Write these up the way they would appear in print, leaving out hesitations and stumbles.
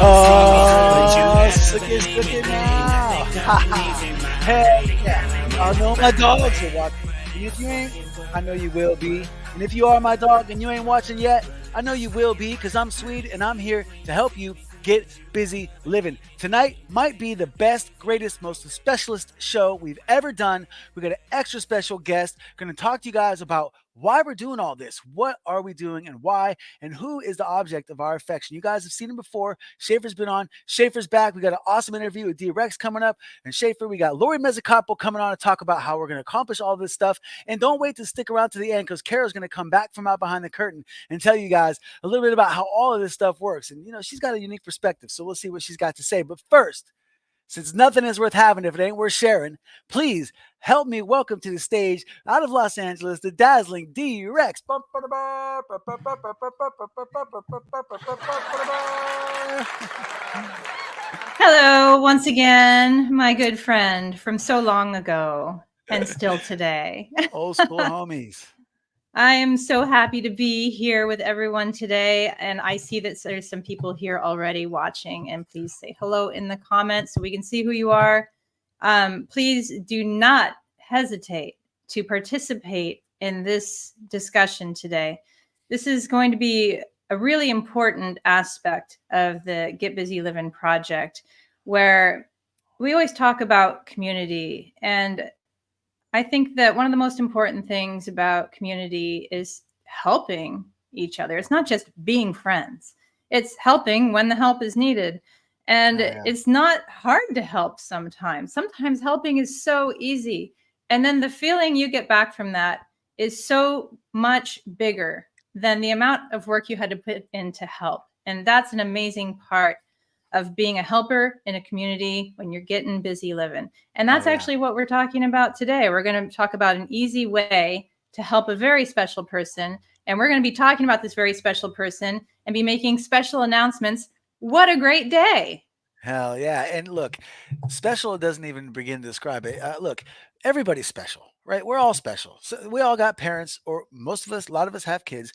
Oh, sucky now. Hey, yeah. I know my dogs are watching. And if you ain't, I know you will be. And if you are my dog and you ain't watching yet, I know you will be, because I'm Swede and I'm here to help you get busy living. Tonight might be the best, greatest, most specialist show we've ever done. We got an extra special guest going to talk to you guys about why we're doing all this. What are we doing and why? And who is the object of our affection? You guys have seen him before. Schaefer's been on. Schaefer's back. We got an awesome interview with D-Rex coming up. And Schaefer, we got Lori Mezz coming on to talk about how we're going to accomplish all this stuff. And don't wait to stick around to the end, because Kara's going to come back from out behind the curtain and tell you guys a little bit about how all of this stuff works. And, she's got a unique perspective. So we'll see what she's got to say. But first, since nothing is worth having if it ain't worth sharing, please help me welcome to the stage, out of Los Angeles, the dazzling D-Rex. Hello, once again, my good friend from so long ago and still today. Old school homies. I am so happy to be here with everyone today, and I see that there's some people here already watching, and please say hello in the comments so we can see who you are. Please do not hesitate to participate in this discussion today. This is going to be a really important aspect of the Get Busy Livin' project, where we always talk about community, and I think that one of the most important things about community is helping each other. It's not just being friends. It's helping when the help is needed. And it's not hard to help sometimes. Sometimes helping is so easy. And then the feeling you get back from that is so much bigger than the amount of work you had to put in to help. And that's an amazing part of being a helper in a community when you're getting busy living. And that's actually what we're talking about today. We're going to talk about an easy way to help a very special person. And we're going to be talking about this very special person and be making special announcements. What a great day. Hell yeah. And look, special doesn't even begin to describe it. Look, everybody's special, right? We're all special. So we all got parents, or most of us, a lot of us have kids.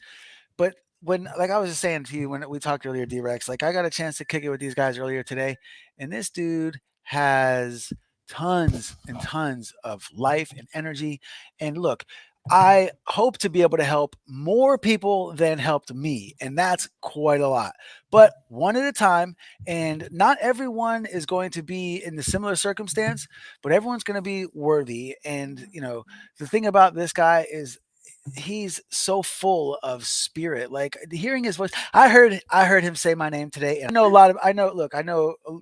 But when, like I was just saying to you when we talked earlier, D-Rex, like I got a chance to kick it with these guys earlier today, and this dude has tons and tons of life and energy. And look, I hope to be able to help more people than helped me, and that's quite a lot, but one at a time. And not everyone is going to be in the similar circumstance, but everyone's going to be worthy. And the thing about this guy is he's so full of spirit. Like, hearing his voice, I heard him say my name today, and I know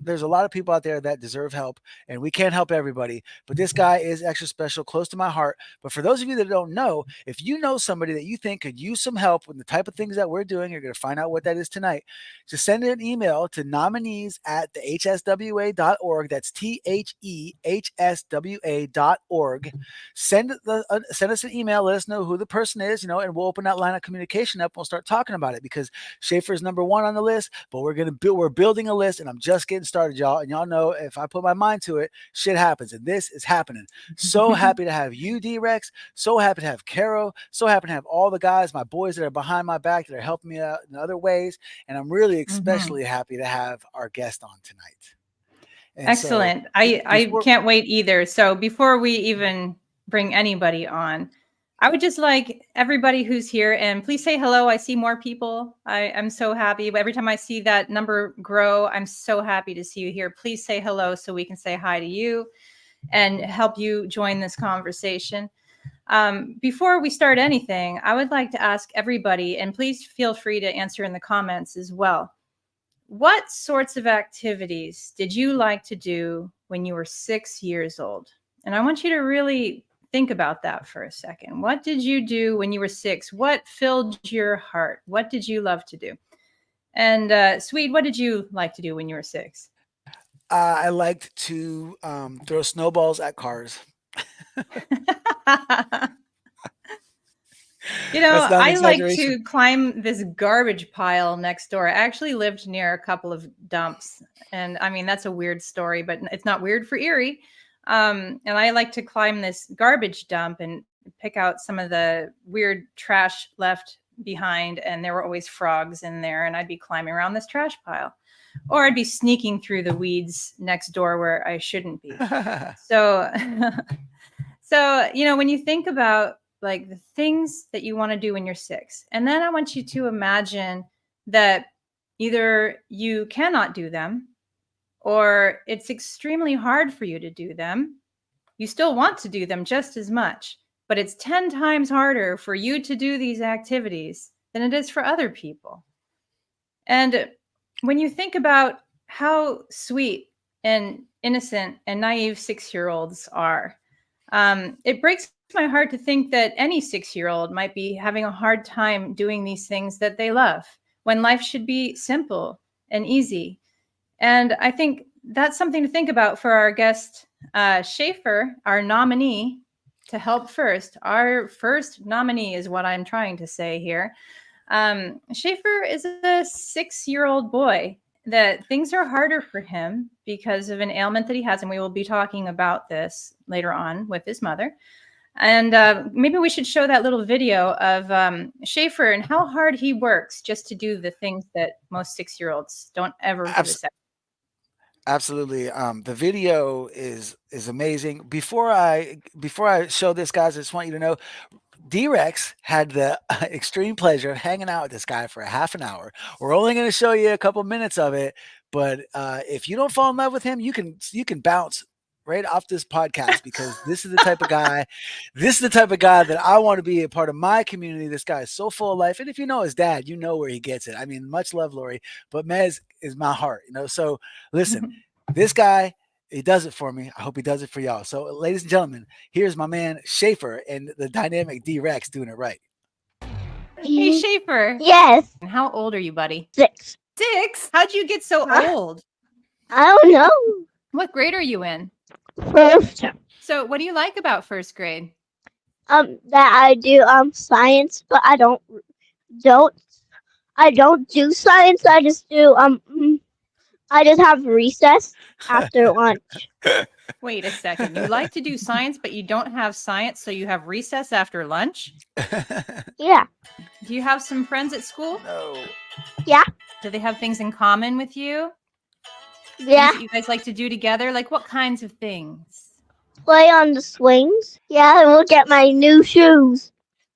there's a lot of people out there that deserve help, and we can't help everybody, but this guy is extra special, close to my heart. But for those of you that don't know, if you know somebody that you think could use some help with the type of things that we're doing, you're going to find out what that is tonight. Just send an email to nominees@thehswa.org. That's THEHSWA.org. Send us an email. Let us know who the person is, and we'll open that line of communication up. And we'll start talking about it, because Schaefer is number one on the list, but we're building a list, and I'm just getting started, y'all. And y'all know, if I put my mind to it, shit happens, and this is happening. So happy to have you, D-Rex. So happy to have Caro. So happy to have all the guys, my boys that are behind my back, that are helping me out in other ways. And I'm really especially happy to have our guest on tonight. And excellent. So I can't wait either. So before we even bring anybody on, I would just like everybody who's here, and please say hello. I see more people. I'm so happy. Every time I see that number grow, I'm so happy to see you here. Please say hello so we can say hi to you and help you join this conversation. Before we start anything, I would like to ask everybody, and please feel free to answer in the comments as well. What sorts of activities did you like to do when you were 6 years old? And I want you to really think about that for a second. What did you do when you were 6? What filled your heart? What did you love to do? And Swede, what did you like to do when you were 6? I liked to throw snowballs at cars. I like to climb this garbage pile next door. I actually lived near a couple of dumps. And I mean, that's a weird story, but it's not weird for Erie. And I like to climb this garbage dump and pick out some of the weird trash left behind. And there were always frogs in there, and I'd be climbing around this trash pile. or I'd be sneaking through the weeds next door where I shouldn't be. So, so, when you think about like the things that you want to do when you're 6, and then I want you to imagine that either you cannot do them or it's extremely hard for you to do them. You still want to do them just as much, but it's 10 times harder for you to do these activities than it is for other people. And when you think about how sweet and innocent and naive 6-year-olds are, it breaks my heart to think that any 6-year-old might be having a hard time doing these things that they love when life should be simple and easy. And I think that's something to think about for our guest, Schaefer, our nominee to help first. Our first nominee is what I'm trying to say here. Schaefer is a 6-year-old boy that things are harder for him because of an ailment that he has. And we will be talking about this later on with his mother. And maybe we should show that little video of Schaefer and how hard he works just to do the things that most 6-year-olds don't ever get a second. Absolutely. The video is amazing. Before I show this, guys, I just want you to know D-Rex had the extreme pleasure of hanging out with this guy for a half an hour. We're only going to show you a couple minutes of it, but if you don't fall in love with him, you can bounce right off this podcast, because this is the type of guy that I want to be a part of my community. This guy is so full of life, and if you know his dad, you know where he gets it. I mean, much love, Lori, but Mezz is my heart, So listen, this guy, he does it for me. I hope he does it for y'all. So, ladies and gentlemen, here's my man Schaefer and the dynamic D-Rex doing it right. Hey, Schaefer. Yes. How old are you, buddy? 6. 6? How'd you get so old? I don't know. What grade are you in? First, So what do you like about first grade? that I do science, but I don't do science. I just do I just have recess after lunch. Wait a second. You like to do science, but you don't have science, so you have recess after lunch? Yeah. Do you have some friends at school? No. Yeah. Do they have things in common with you? Yeah. Things that you guys like to do together? Like what kinds of things? Play on the swings. Yeah, and look at my new shoes.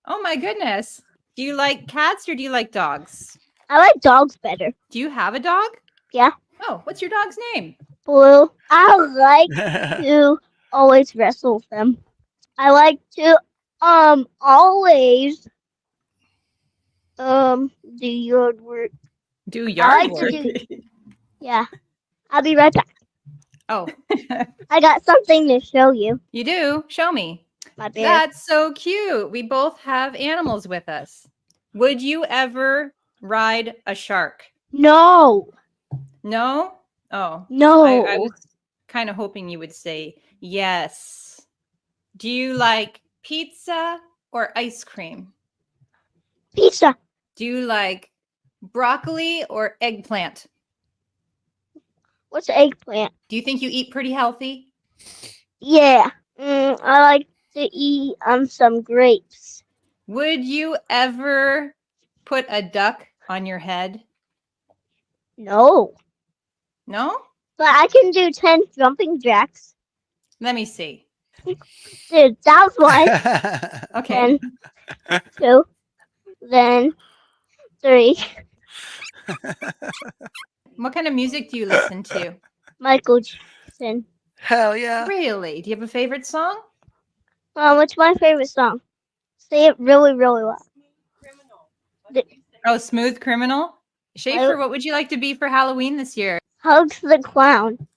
Oh my goodness. Do you like cats or do you like dogs? I like dogs better. Do you have a dog? Yeah. Oh, what's your dog's name? Blue. I like to always wrestle them. I like to always do yard work. Do I yard like work. to do. Yeah. I'll be right back. Oh, I got something to show you. you do? Show me. My bear. That's so cute. We both have animals with us. Would you ever ride a shark? No. No? Oh, No. I was kind of hoping you would say yes. Do you like pizza or ice cream? Pizza. Do you like broccoli or eggplant? What's eggplant? Do you think you eat pretty healthy? Yeah. I like to eat some grapes. Would you ever put a duck on your head? No. No? But I can do 10 jumping jacks. Let me see. Dude, that was 1. Okay. Then 2. Then 3. What kind of music do you listen to? Michael Jackson. Hell yeah. Really? Do you have a favorite song? What's my favorite song? Say it really, really loud. Oh, Smooth Criminal? Schaefer, what would you like to be for Halloween this year? Hugs the Clown.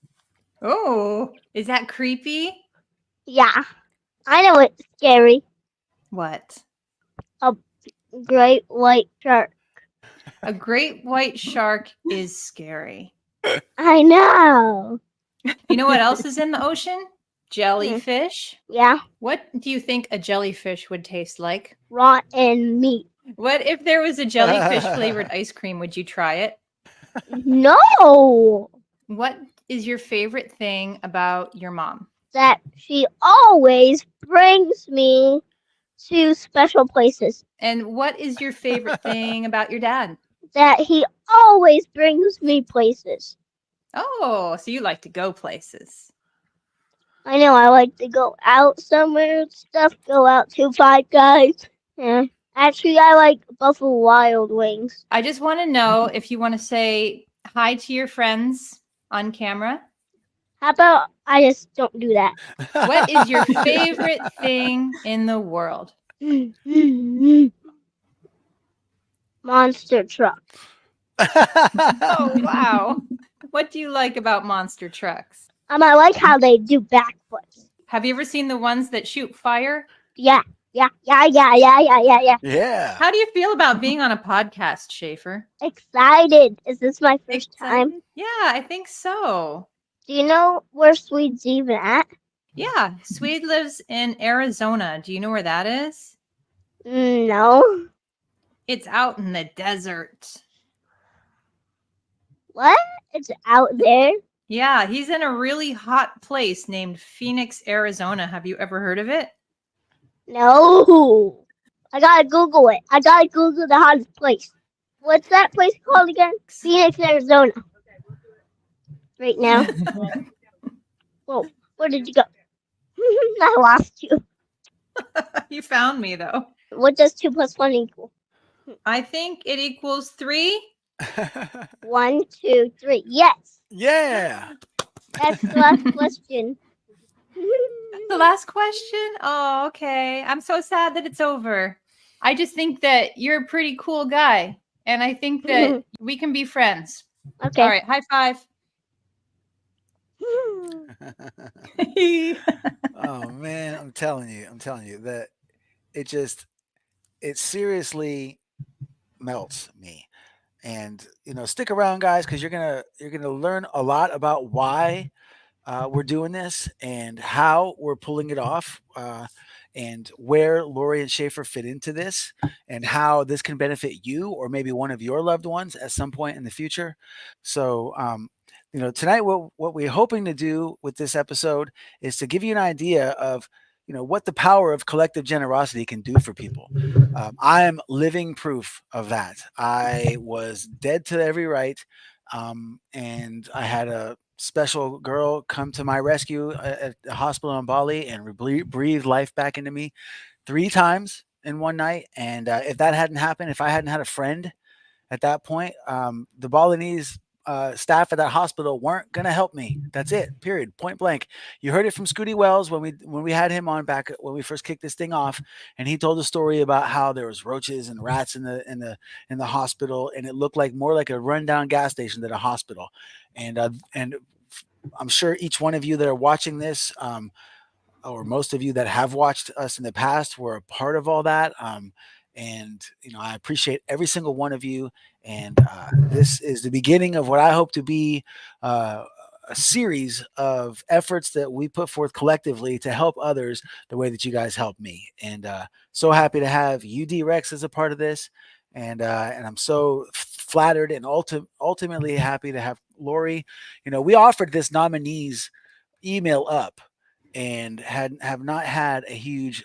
Oh, is that creepy? Yeah. I know it's scary. What? Great white shark. A great white shark is scary. I know. You know what else is in the ocean? Jellyfish. Yeah. What do you think a jellyfish would taste like? Rotten meat. What if there was a jellyfish flavored ice cream? Would you try it? No. What is your favorite thing about your mom? That she always brings me to special places. And what is your favorite thing about your dad? that he always brings me places. Oh, so you like to go places. I know I like to go out somewhere and stuff, go out to Five Guys. Yeah. Actually, I like Buffalo Wild Wings. I just want to know if you want to say hi to your friends on camera. How about I just don't do that? What is your favorite thing in the world? Monster truck. Oh, wow. What do you like about monster trucks? I like how they do backflips. Have you ever seen the ones that shoot fire? Yeah. Yeah. How do you feel about being on a podcast, Schaefer? Excited. Is this my first time? Excited? Yeah, I think so. Do you know where Swede's even at? Yeah, Swede lives in Arizona. Do you know where that is? No. It's out in the desert. What? It's out there? Yeah, he's in a really hot place named Phoenix, Arizona. Have you ever heard of it? No. I gotta Google it. I gotta Google the hottest place. What's that place called again? Phoenix, Arizona. Right now. Whoa, where did you go? I lost you. You found me, though. What does 2 plus 1 equal? I think it equals 3. 1, 2, 3. Yes. Yeah. That's the last question. The last question? Oh, okay. I'm so sad that it's over. I just think that you're a pretty cool guy. And I think that we can be friends. Okay. All right. High five. Oh man, I'm telling you that it seriously melts me. And stick around, guys, because you're gonna learn a lot about why we're doing this and how we're pulling it off, and where Lori and Schaefer fit into this, and how this can benefit you or maybe one of your loved ones at some point in the future. So, tonight, what we're hoping to do with this episode is to give you an idea of what the power of collective generosity can do for people. I am living proof of that. I was dead to every right, and I had a special girl come to my rescue at the hospital in Bali and breathe life back into me 3 times in one night. And if that hadn't happened, if I hadn't had a friend at that point, the Balinese staff at that hospital weren't going to help me. That's it. Period. Point blank. You heard it from Scooty Wells when we had him on back when we first kicked this thing off, and he told a story about how there was roaches and rats in the hospital, and it looked like more like a rundown gas station than a hospital. And I'm sure each one of you that are watching this, or most of you that have watched us in the past, were a part of all that. And I appreciate every single one of you. And this is the beginning of what I hope to be a series of efforts that we put forth collectively to help others the way that you guys help me. And so happy to have UD Rex as a part of this. And I'm so flattered and ultimately happy to have Lori. We offered this nominees email up and have not had a huge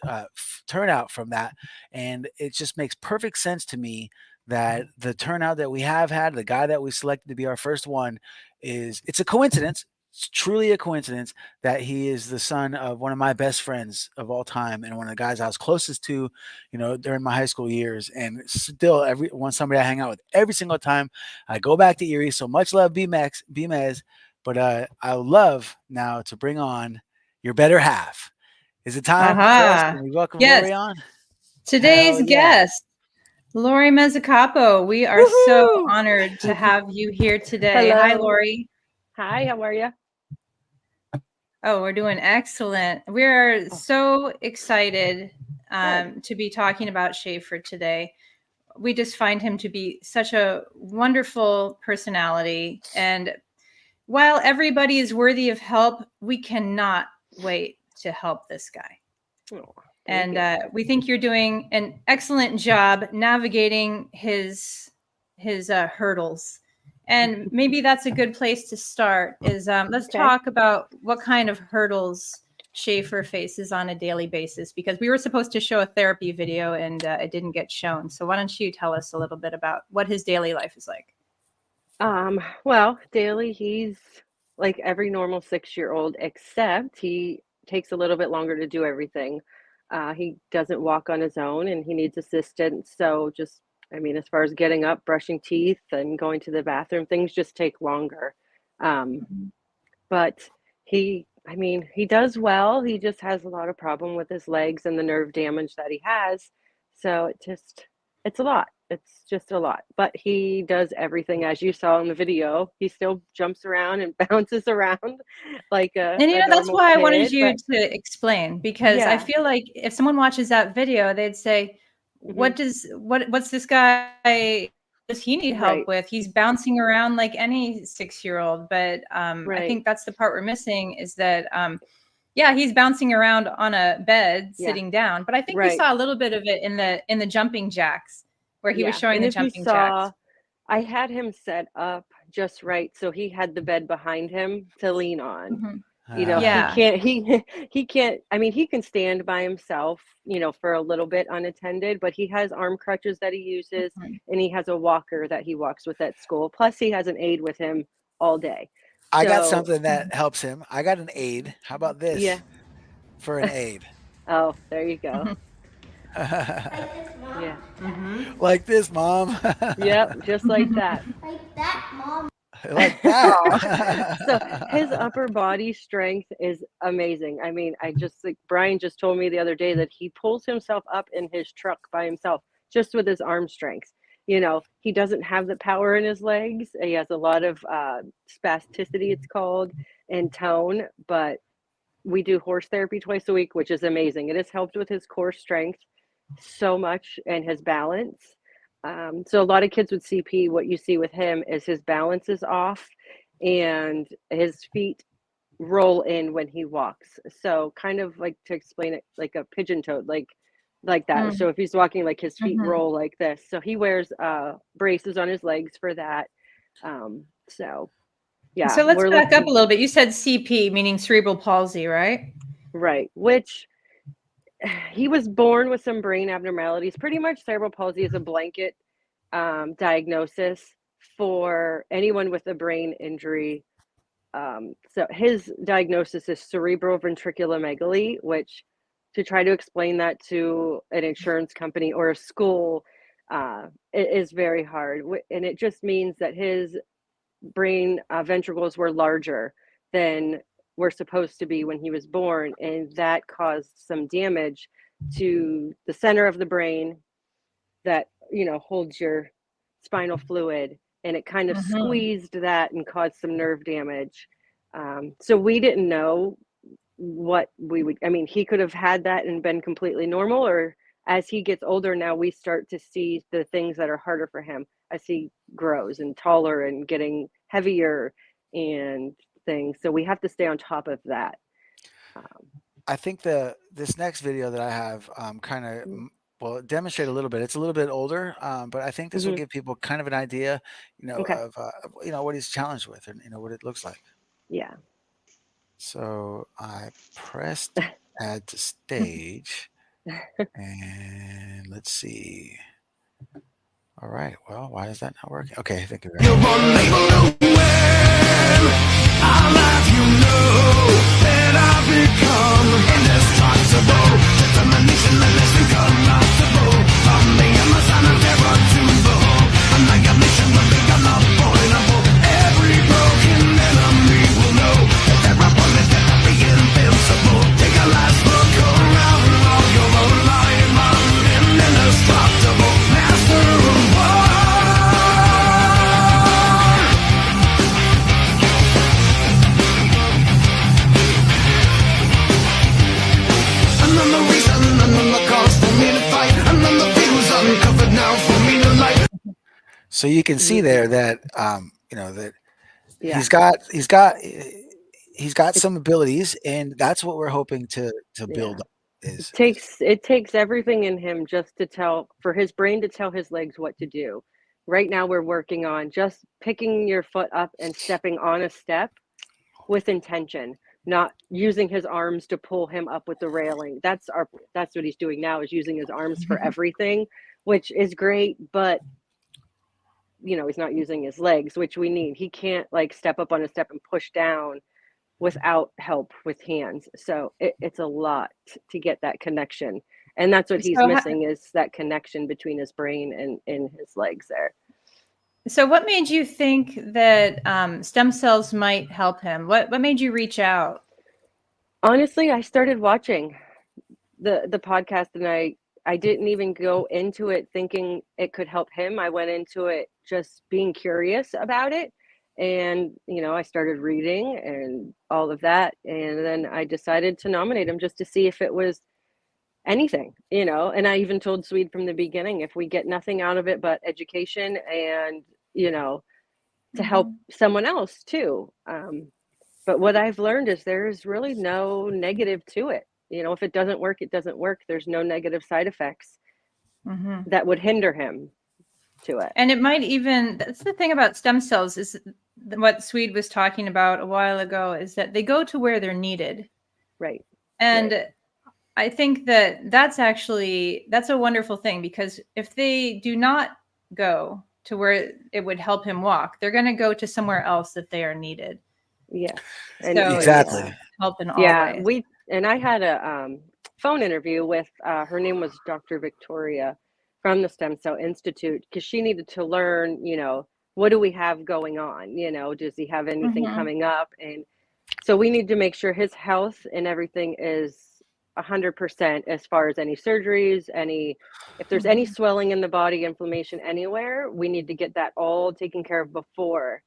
turnout from that, and it just makes perfect sense to me that the turnout that we have had, the guy that we selected to be our first one, it's a coincidence. It's truly a coincidence that he is the son of one of my best friends of all time and one of the guys I was closest to, during my high school years. And still, somebody I hang out with every single time I go back to Erie. So much love, B Mezz. But I would love now to bring on your better half. Is it time for us? Can we welcome Lori on? Today's Hell yeah. guest, Lori Mezz. We are so honored to have you here today. Hello. Hi, Lori. Hi, how are you? Oh, we're doing excellent. We're so excited to be talking about Schaefer today. We just find him to be such a wonderful personality. And while everybody is worthy of help, we cannot wait to help this guy. Oh, And we think you're doing an excellent job navigating his hurdles. And maybe that's a good place to start. Is let's Okay. talk about what kind of hurdles Schaefer faces on a daily basis? Because we were supposed to show a therapy video and it didn't get shown. So why don't you tell us a little bit about what his daily life is like? Well, daily he's like every normal 6-year-old, except he takes a little bit longer to do everything. He doesn't walk on his own and he needs assistance. So just, I mean, as far as getting up, brushing teeth, and going to the bathroom, things just take longer. Um, Mhm. but I mean, he does well. He just has a lot of problem with his legs and the nerve damage that he has. So it's a lot. It's just a lot. But he does everything as you saw in the video. He still jumps around and bounces around like And a that's normal why I wanted kid. you But to explain, because I yeah, feel like if someone watches that video, they'd say, hmm what's this guy, does he need help right, with? He's bouncing around like any 6-year-old. But I right, think that's the part we're missing, is that yeah, he's bouncing around on a bed yeah, sitting down. But I think we right, saw a little bit of it in the jumping jacks, where he was yeah. showing And the if you jumping jacks. saw, I had him set up just right so he had the bed behind him to lean on. Mhm. You know, Ah, he Yeah. can't he can't, I mean, he can stand by himself, you know, for a little bit unattended, but he has arm crutches that he uses, Mhm. and he has a walker that he walks with at school. Plus he has an aide with him all day. I got So, something that helps him. I got an aid. How about yeah. this for an aid? Oh, there you go. Mhm. Like this, Mom. Yeah. Mhm. Like this, mom. Yep, just like that. Like that, Mom. Like that. Oh, so his upper body strength is amazing. I mean, I just like Brian just told me the other day that he pulls himself up in his truck by himself just with his arm strength. You know, he doesn't have the power in his legs. He has a lot of spasticity, it's called, and tone, but we do horse therapy twice a week, which is amazing. It has helped with his core strength so much and his balance. So a lot of kids with CP, what you see with him is his balance is off and his feet roll in when he walks. So kind of like, to explain it, like a pigeon toed, like that. Mm. So if he's walking, like his feet Mhm. roll like this. So he wears braces on his legs for that. So yeah, So let's we're back up a looking little bit. You said CP, meaning cerebral palsy, right? right, which he was born with some brain abnormalities. Pretty much cerebral palsy is a blanket diagnosis for anyone with a brain injury. So his diagnosis is cerebral ventriculomegaly, which, to try to explain that to an insurance company or a school, it is very hard. And it just means that his brain ventricles were larger than were supposed to be when he was born, and that caused some damage to the center of the brain that, you know, holds your spinal fluid, and it kind of Mhm. squeezed that and caused some nerve damage. So we didn't know what we would, I mean, he could have had that and been completely normal, or as he gets older now, we start to see the things that are harder for him as he grows and taller and getting heavier and things. So we have to stay on top of that. Um, I think this next video that I have kind of well demonstrate a little bit. It's a little bit older, but I think this will mhm. give people kind of an idea, Okay. of what he's challenged with, and what it looks like. Yeah. So I pressed add to stage, and let's see. All right. Well, why is that not working? Okay, I think You're unable to win. I'll have you know that I've become indestructible. Determination that lets me corruptible. From the Amazon of terror to the whole annihilation will become unavoidable. Every broken enemy will know that they're opponent that will be invincible. Take a last look around while you're alive. I'm indestructible, master of war. Another reason, another cause for me to fight. Another fuse uncovered now for me to light. so. You can see Mhm. there that that Yeah. he's got It, some abilities, and that's what we're hoping to build yeah. up is It takes everything in him just to tell, for his brain to tell his legs what to do. Right now we're working on just picking your foot up and stepping on a step with intention. not using his arms to pull him up with the railing. That's what he's doing now, is using his arms for everything, which is great, but he's not using his legs, which we need. He can't like step up on a step and push down without help with hands. So it's a lot to get that connection. And that's what he's missing, is that connection between his brain and his legs there. So what made you think that stem cells might help him? What made you reach out? Honestly, I started watching the podcast, and I didn't even go into it thinking it could help him. I went into it just being curious about it. And, I started reading and all of that. And then I decided to nominate him just to see if it was anything, and I even told Swede from the beginning, if we get nothing out of it but education and, to help someone else too. But what I've learned is there's really no negative to it. If it doesn't work, it doesn't work. There's no negative side effects that would hinder him to it. And it might even, that's the thing about stem cells, is what Swede was talking about a while ago, is that they go to where they're needed. Right. And right. I think that's a wonderful thing, because if they do not go to where it would help him walk, they're going to go to somewhere else that they are needed. Yeah. And so exactly. Help in all ways. I had a phone interview with her name was Dr. Victoria from the Stem Cell Institute, because she needed to learn, what do we have going on? Does he have anything coming up? And so we need to make sure his health and everything is 100% as far as any surgeries, if there's any swelling in the body, inflammation anywhere, we need to get that all taken care of before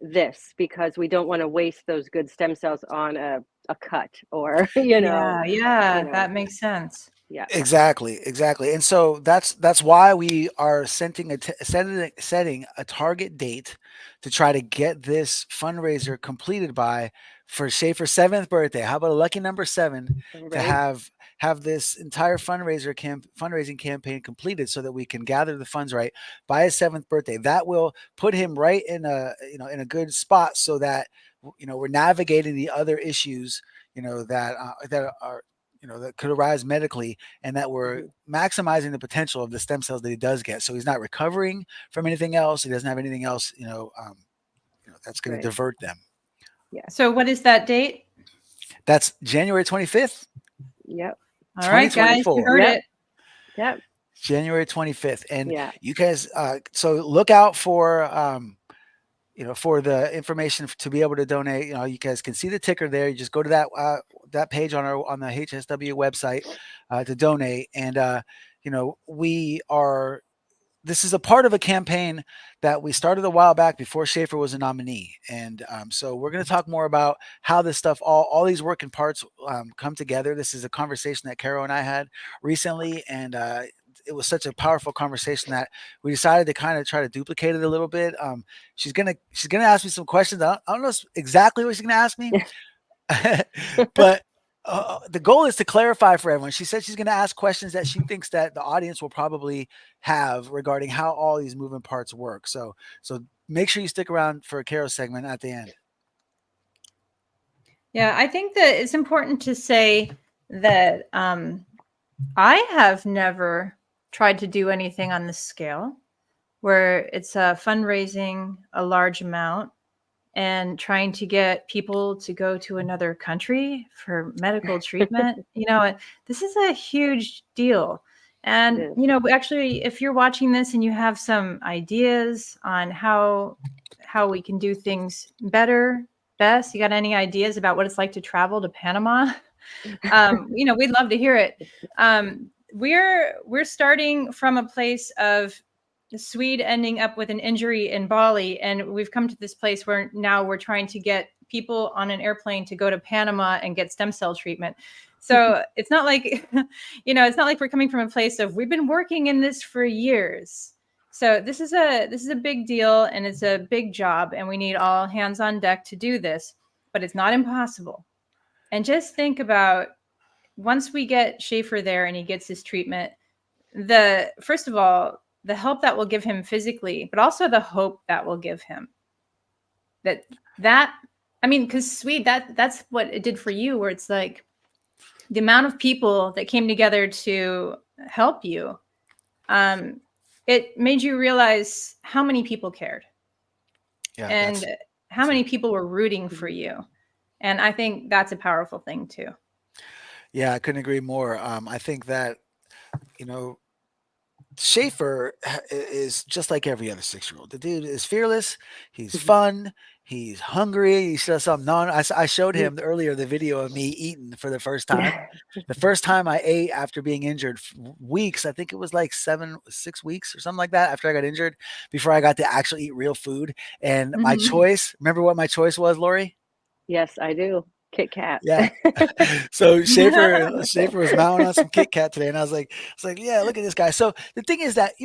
this, because we don't want to waste those good stem cells on a cut or, that makes sense. Yeah, Exactly. And so that's why we are setting a target date to try to get this fundraiser completed for Schaefer's 7th birthday. How about a lucky number 7 to have this entire fundraising campaign completed, so that we can gather the funds right by his 7th birthday. That will put him right in a good spot, so that we're navigating the other issues that are that could arise medically, and that we're maximizing the potential of the stem cells that he does get. So he's not recovering from anything else. He doesn't have anything else, that's going to divert them. Yeah. So what is that date? That's January 25th. Yep. All right, guys, you heard it. Yep. January 25th. And you guys, so look out for, for the information to be able to donate. You guys can see the ticker there. You just go to that page on the HSW website to donate. And this is a part of a campaign that we started a while back before Schaefer was a nominee. And so we're going to talk more about how this stuff, all these working parts come together. This is a conversation that Carol and I had recently, and it was such a powerful conversation that we decided to kind of try to duplicate it a little bit. She's gonna ask me some questions. I don't know exactly what she's gonna ask me, but the goal is to clarify for everyone. She said she's gonna ask questions that she thinks that the audience will probably have regarding how all these moving parts work. So make sure you stick around for a Carol segment at the end. Yeah, I think that it's important to say that I have never tried to do anything on this scale, where it's fundraising a large amount and trying to get people to go to another country for medical treatment. This is a huge deal. And, actually, if you're watching this and you have some ideas on how we can do things better, best, you got any ideas about what it's like to travel to Panama? We'd love to hear it. We're starting from a place of Swede ending up with an injury in Bali, and we've come to this place where now we're trying to get people on an airplane to go to Panama and get stem cell treatment. So it's not like, it's not like we're coming from a place of we've been working in this for years. So this is a big deal, and it's a big job, and we need all hands on deck to do this, but it's not impossible. And just think about, once we get Schaefer there and he gets his treatment, first of all, the help that will give him physically, but also the hope that will give him. That I mean, because Swede, that's what it did for you, where it's like the amount of people that came together to help you. It made you realize how many people cared Yeah, and how many people were rooting for you. And I think that's a powerful thing too. yeah, I couldn't agree more. I think that, you know, Schaefer is just like every other 6-year-old. The dude is fearless. He's fun. He's hungry. He says something. I showed him earlier the video of me eating for the first time. The first time I ate after being injured weeks, I think it was like 6 weeks or something like that after I got injured, before I got to actually eat real food. And my choice, remember what my choice was, Lori? Yes, I do. Kit Kat. Yeah. So Schaefer was mounting on some Kit Kat today, and I was like, yeah, look at this guy. So the thing is that,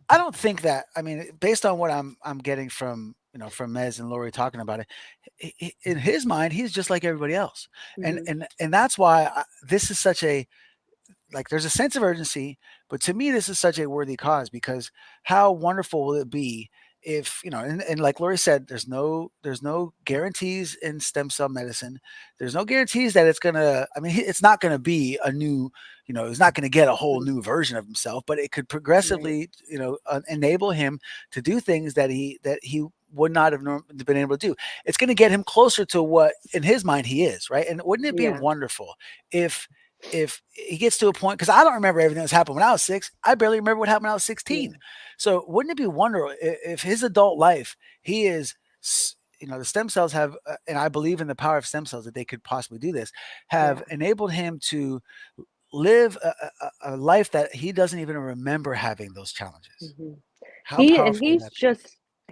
I don't think that, I mean, based on what I'm getting from, from Mezz and Lori talking about it, in his mind, he's just like everybody else, and Mhm. and that's why this is such a, like, there's a sense of urgency, but to me this is such a worthy cause, because how wonderful will it be if, and like Lori said, there's no guarantees in stem cell medicine. There's no guarantees that it's gonna, I mean, it's not gonna be a new, he's not gonna get a whole new version of himself, but it could Right. progressively, enable him to do things that he would not have been able to do. It's going to get him closer to what in his mind he is, right? And wouldn't it be Yeah. wonderful if he gets to a point, because I don't remember everything that's happened when I was 6. I barely remember what happened when I was 16. Yeah. So wouldn't it be wonderful if his adult life, he is, the stem cells have, and I believe in the power of stem cells that they could possibly do this, have Yeah. enabled him to live a life that he doesn't even remember having those challenges. Mhm. How He and powerful would that be?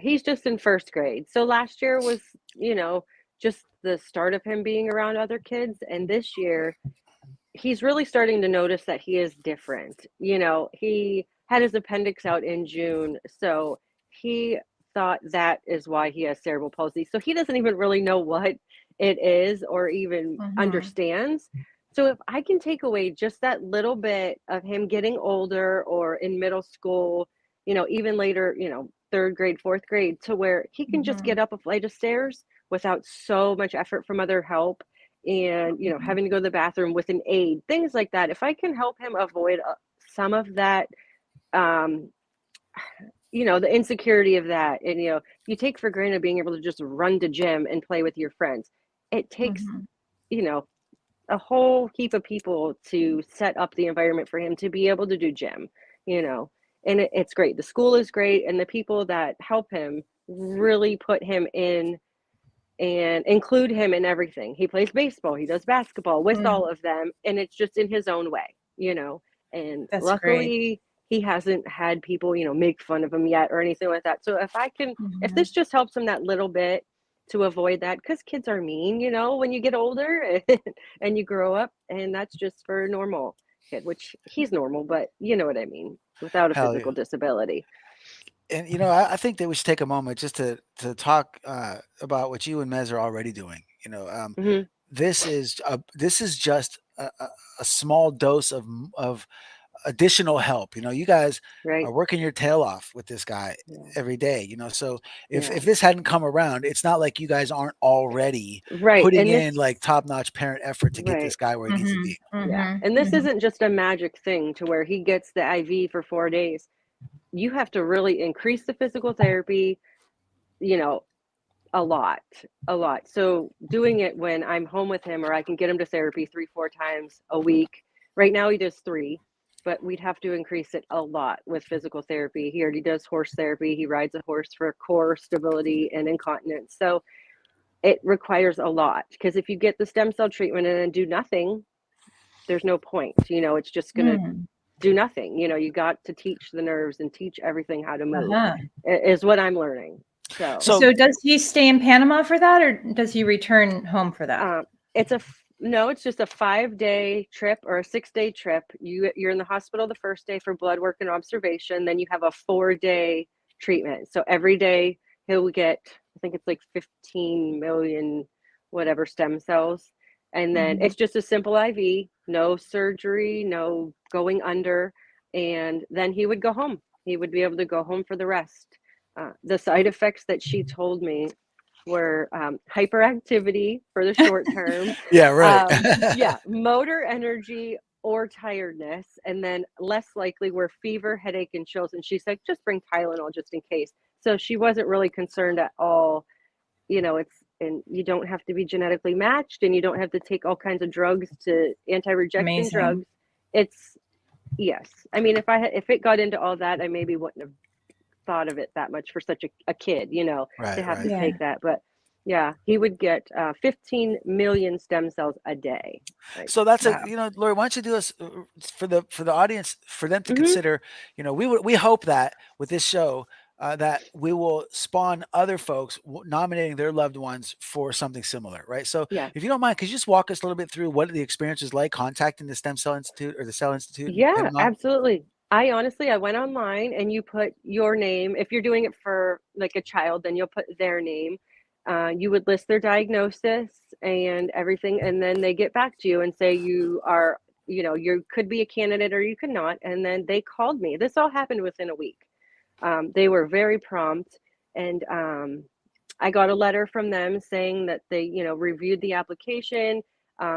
he's just in first grade. So last year was, just the start of him being around other kids, and this year he's really starting to notice that he is different. He had his appendix out in June, so he thought that is why he has cerebral palsy. So he doesn't even really know what it is or even Mhm. understands. So if I can take away just that little bit of him getting older or in middle school, even later, 3rd grade, 4th grade, to where he can just Mhm. get up a flight of stairs without so much effort from other help, and Mhm. having to go to the bathroom with an aid, things like that. If I can help him avoid some of that, um, the insecurity of that, and you take for granted being able to just run to gym and play with your friends. It takes, Mhm. you know a whole heap of people to set up the environment for him to be able to do gym, you know and it's great. The school is great, and the people that help him really put him in and include him in everything. He plays baseball, he does basketball with Mm. all of them, and it's just in his own way, and That's great. luckily he hasn't had people, make fun of him yet or anything like that. So if Mhm. this just helps him that little bit to avoid that, because kids are mean, when you get older and you grow up, and that's just for a normal kid, which he's normal, but you know what I mean, without a Hell yeah. physical disability. And I think that we should take a moment just to talk about what you and Mez are already doing. Hmm. This is just a small dose of additional help. You guys are Right. working your tail off with this guy Yeah. every day. So Yeah. if this hadn't come around, it's not like you guys aren't already Right. putting And in this like top notch parent effort to get this right. guy where he needs to Mhm. be. Yeah, Mhm. and this Mhm. isn't just a magic thing to where he gets the IV for 4 days. You have to really increase the physical therapy, you know, a lot, a lot. So doing it when I'm home with him, or I can get him to therapy 3, 4 times a week. Right now he does 3, but we'd have to increase it a lot with physical therapy. He already does horse therapy. He rides a horse for core stability and incontinence. So it requires a lot, because if you get the stem cell treatment and then do nothing, there's no point. It's just going to Mm. do nothing. You got to teach the nerves and teach everything how to move, Uh-huh. is what I'm learning. So, So So does he stay in Panama for that, or does he return home for that? no, it's just a 5-day trip or a 6-day trip. You're in the hospital the first day for blood work and observation. Then you have a 4-day treatment. So every day he'll get, I think it's like 15 million whatever stem cells. And then Mhm. it's just a simple IV, no surgery, no going under. And then he would go home. He would be able to go home for the rest. The side effects that she told me, were hyperactivity for the short term, Yeah, right. yeah, motor energy or tiredness, and then less likely were fever, headache, and chills. And she said, just bring Tylenol just in case. So she wasn't really concerned at all. And you don't have to be genetically matched, and you don't have to take all kinds of drugs to anti-rejection Amazing. drugs. It's yes. I mean, if it got into all that, I maybe wouldn't have thought of it that much for such a kid, Right, to have right. to Yeah. take that. But yeah, he would get 15 million stem cells a day. Like, So that's wow. Lori, why don't you do us for the audience, for them to Mhm. consider, we hope that with this show, that we will spawn other folks nominating their loved ones for something similar, right? So Yeah. if you don't mind, could you just walk us a little bit through what the experience was like contacting the Stem Cell Institute or the Cell Institute in Yeah, Panama? absolutely. I went online, and you put your name. If you're doing it for like a child, then you'll put their name. You would list their diagnosis and everything, and then they get back to you and say you are, you could be a candidate or you could not. And then they called me. This all happened within a week. They were very prompt, and I got a letter from them saying that they, reviewed the application.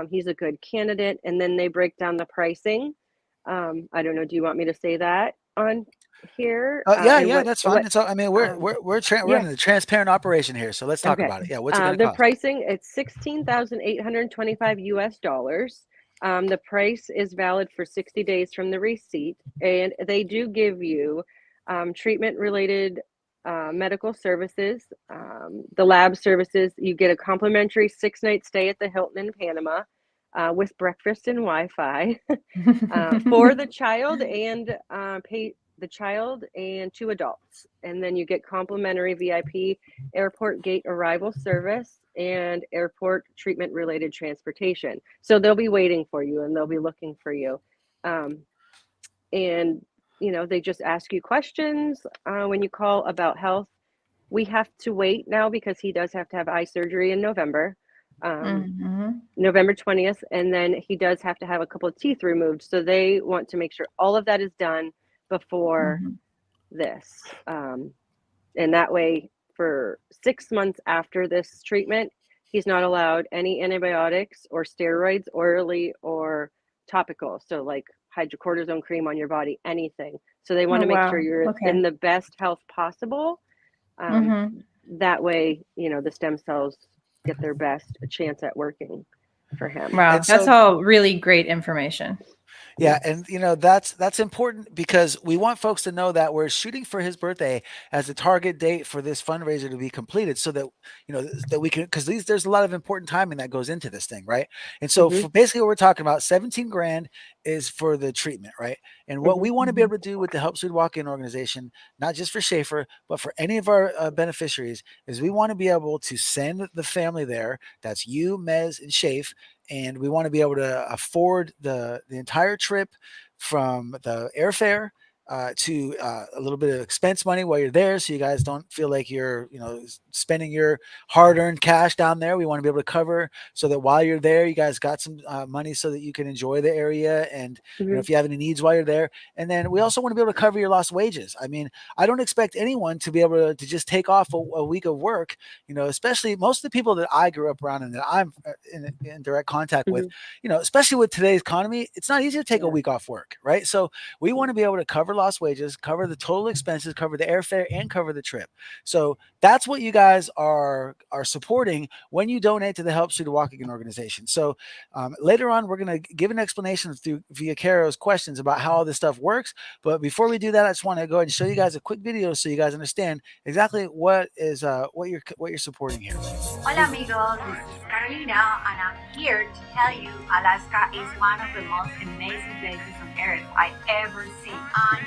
He's a good candidate, and then they break down the pricing. I don't know. Do you want me to say that on here? Yeah, And yeah, that's fine. It's all, I mean, we're um, we're yeah. running a transparent operation here, so let's talk Okay. about it. Yeah, what's it going to The cost? pricing, it's $16,825 US. The price is valid for 60 days from the receipt, and they do give you treatment related medical services, the lab services. You get a complimentary 6-night stay at the Hilton in Panama with breakfast and Wi-Fi for the child and the child and 2 adults. And then you get complimentary VIP airport gate arrival service and airport treatment related transportation. So they'll be waiting for you, and they'll be looking for you. And they just ask you questions when you call about health. We have to wait now because he does have to have eye surgery in November. Mhm. November 20th, and then he does have to have a couple of teeth removed. So they want to make sure all of that is done before Mhm. this. And that way, for 6 months after this treatment, he's not allowed any antibiotics or steroids, orally or topical. So like hydrocortisone cream on your body, anything. So they want Oh, to make sure wow. you're Okay. in the best health possible. Mhm. That way, the stem cells get their best chance at working for him. Wow, And that's so, all really great information. yeah, and that's important because we want folks to know that we're shooting for his birthday as a target date for this fundraiser to be completed, so that that we can, because there's a lot of important timing that goes into this thing, right? And so Mhm. for basically what we're talking about, 17 grand is for the treatment, right? And what we want to be able to do with the Help Swede Walk-In organization, not just for Schaefer, but for any of our beneficiaries, is we want to be able to send the family there. That's you, Mez, and Schaefer, and we want to be able to afford the entire trip, from the airfare to a little bit of expense money while you're there, so you guys don't feel like you're spending your hard-earned cash down there. We want to be able to cover so that while you're there, you guys got some money so that you can enjoy the area, and if you have any needs while you're there. And then we also want to be able to cover your lost wages. I mean, I don't expect anyone to be able to just take off a week of work, especially most of the people that I grew up around and that I'm in direct contact with, especially with today's economy. It's not easy to take a week off work, right? So we want to be able to cover lost wages, cover the total expenses, cover the airfare, and cover the trip. So that's what you guys are supporting when you donate to the Help Swede Walking organization. So later on, we're going to give an explanation via Caro's questions about how all this stuff works. But before we do that, I just want to go ahead and show you guys a quick video so you guys understand exactly what you're supporting here. Hola amigos, this is Carolina, and I'm here to tell you Alaska is one of the most amazing places on earth I ever seen.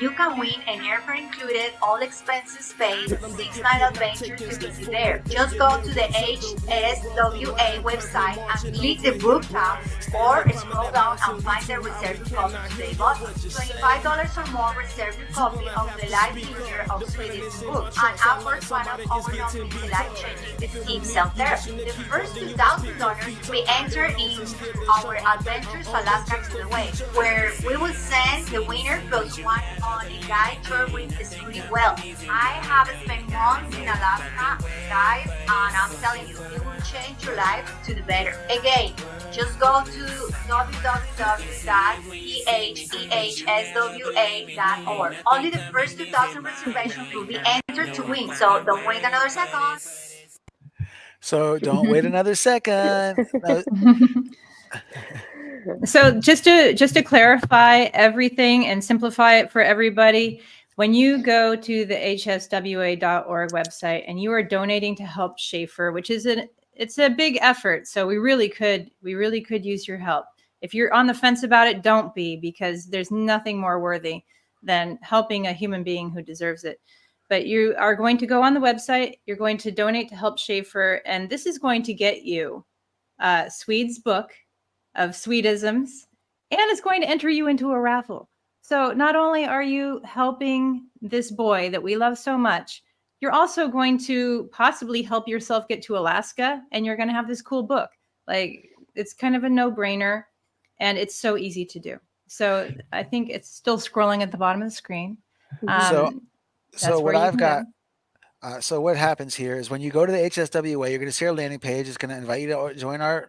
You can win an airfare included, all expenses paid, 6-night adventure to visit there. Just go to the HSWA website and click the book tab, or scroll down and find the reserve your copy today button. $25 or more reserve your copy of the life teacher of Sweden's book, and offers one of our non-life-changing esteem self-therapy. The first 2,000 lucky donors will be entered into our Adventures Alaska to the Way, where we will send the winner plus one on a guide tour with Scooty Well. I have spent months in Alaska, guys, and I'm telling you, it will change your life to the better. Again, just go to www.phehswa.org. Only the first 2,000 reservations will be entered to win, so don't wait another second. So don't wait another second. No, So just to clarify everything and simplify it for everybody, when you go to the hswa.org website and you are donating to help Schaefer, which is it's a big effort, so we really could use your help. If you're on the fence about it, don't be, because there's nothing more worthy than helping a human being who deserves it. But you are going to go on the website, you're going to donate to help Schaefer, and this is going to get you Swede's book of Swedisms, and it's going to enter you into a raffle. So not only are you helping this boy that we love so much, you're also going to possibly help yourself get to Alaska, and you're going to have this cool book. Like, it's kind of a no-brainer, and it's so easy to do. So I think it's still scrolling at the bottom of the screen. so That's so where what you I've can got. go. So what happens here is when you go to the HSWA, you're going to see our landing page. It's going to invite you to join our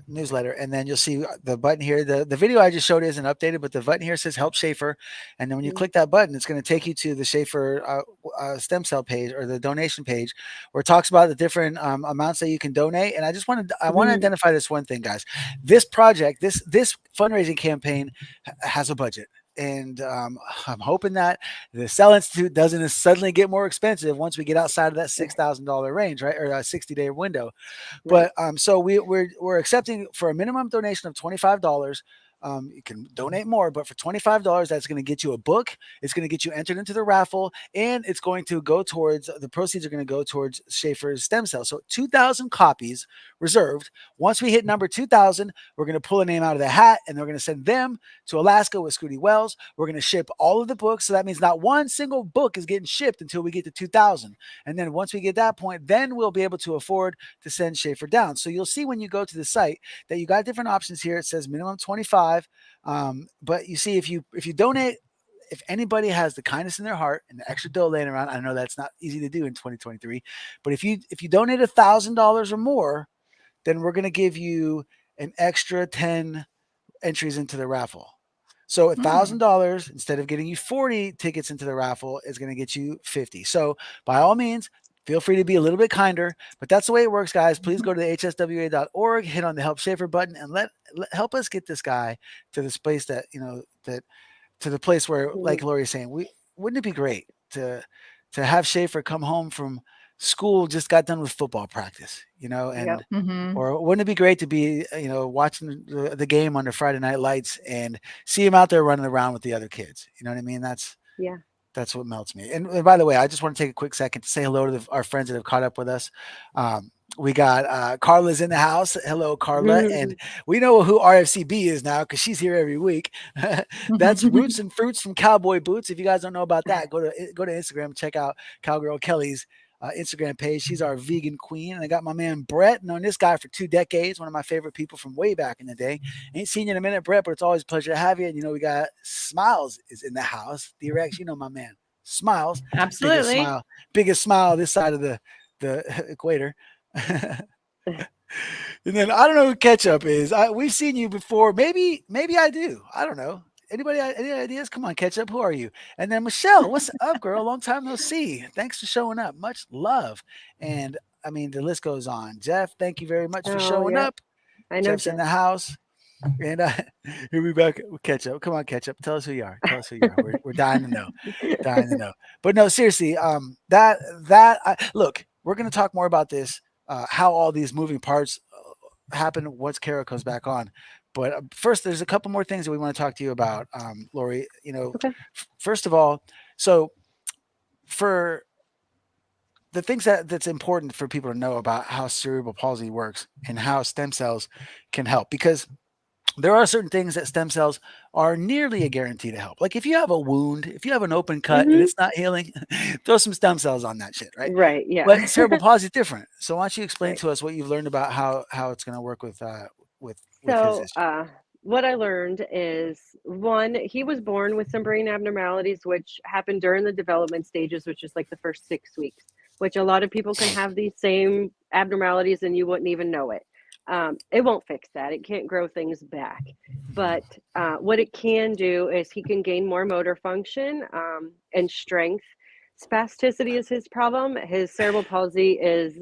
newsletter, and then you'll see the button here. The video I just showed isn't updated, but the button here says help Schaefer, and then when you click that button, it's going to take you to the Schaefer stem cell page, or the donation page, where it talks about the different amounts that you can donate. And I want to identify this one thing, guys. This project, this fundraising campaign has a budget. And I'm hoping that the Cell Institute doesn't suddenly get more expensive once we get outside of that $6,000 range, right, or a 60-day window. But so we're accepting for a minimum donation of $25. You can donate more, but for $25, that's going to get you a book. It's going to get you entered into the raffle, and it's going to go towards the proceeds are going to go towards Schaefer's stem cells. So 2,000 copies reserved. Once we hit number 2,000, we're going to pull a name out of the hat, and we're going to send them to Alaska with Scooty Wells. We're going to ship all of the books, so that means not one single book is getting shipped until we get to 2,000. And then once we get that point, then we'll be able to afford to send Schaefer down. So you'll see when you go to the site that you got different options here. It says minimum 25. But you see, if you donate, if anybody has the kindness in their heart and the extra dough laying around, I know that's not easy to do in 2023, but if you donate $1,000 or more, then we're going to give you an extra 10 entries into the raffle. So $1,000, instead of getting you 40 tickets into the raffle, is going to get you 50. So by all means, feel free to be a little bit kinder, but that's the way it works, guys. Please go to hswa.org, hit on the Help Schaefer button, and help us get this guy to this place that to the place where, like Lori is saying, wouldn't it be great to have Schaefer come home from school, just got done with football practice, and or wouldn't it be great to be watching the game under Friday Night Lights and see him out there running around with the other kids? You know what I mean? That's what melts me. And by the way, I just want to take a quick second to say hello to our friends that have caught up with us. We got Carla's in the house. Hello, Carla. And we know who RFCB is now because she's here every week. That's Roots and Fruits from Cowboy Boots. If you guys don't know about that, go to Instagram, check out Cowgirl Kelly's Instagram page. She's our vegan queen. And I got my man Brett, known this guy for 2 decades, one of my favorite people from way back in the day. Ain't seen you in a minute, Brett, but it's always a pleasure to have you. And we got Smiles is in the house. D-Rex, my man. Smiles. Absolutely. Biggest smile this side of the equator. And then I don't know who Ketchup is. We've seen you before. Maybe I do. I don't know. Anybody, any ideas? Come on, Ketchup. Who are you? And then Michelle, what's up, girl? Long time no see. Thanks for showing up. Much love. And I mean, the list goes on. Jeff, thank you very much for showing up. I know Jeff's in the house. And here we back with Ketchup. Come on, Ketchup. Tell us who you are. Tell us who you are. We're dying to know. Dying to know. But no, seriously. Look, we're going to talk more about this. How all these moving parts happen once Kara comes back on. But first, there's a couple more things that we want to talk to you about, Lori. First of all, so for the things that's important for people to know about how cerebral palsy works and how stem cells can help, because there are certain things that stem cells are nearly a guarantee to help. Like if you have a wound, if you have an open cut and Mm-hmm. it's not healing, throw some stem cells on that shit, right? Right. Yeah. But cerebral palsy is different. So why don't you explain Right. to us what you've learned about how it's going to work with his So, issue? what I learned is one, he was born with some brain abnormalities, which happened during the development stages, which is like the first 6 weeks, which a lot of people can have these same abnormalities and you wouldn't even know it. It won't fix that. It can't grow things back. But what it can do is he can gain more motor function and strength. Spasticity is his problem. His cerebral palsy is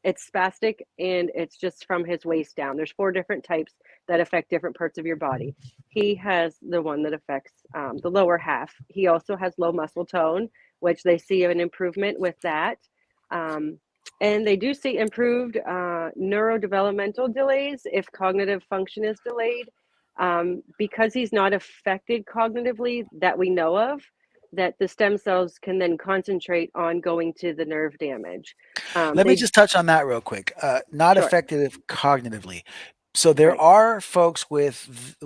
it's spastic and it's just from his waist down. There's 4 different types that affect different parts of your body. He has the one that affects the lower half. He also has low muscle tone, which they see an improvement with that. And they do see improved neurodevelopmental delays if cognitive function is delayed. Because he's not affected cognitively that we know of, that the stem cells can then concentrate on going to the nerve damage. Let me just touch on that real quick. Not Sure. effective cognitively. So there Right. are folks with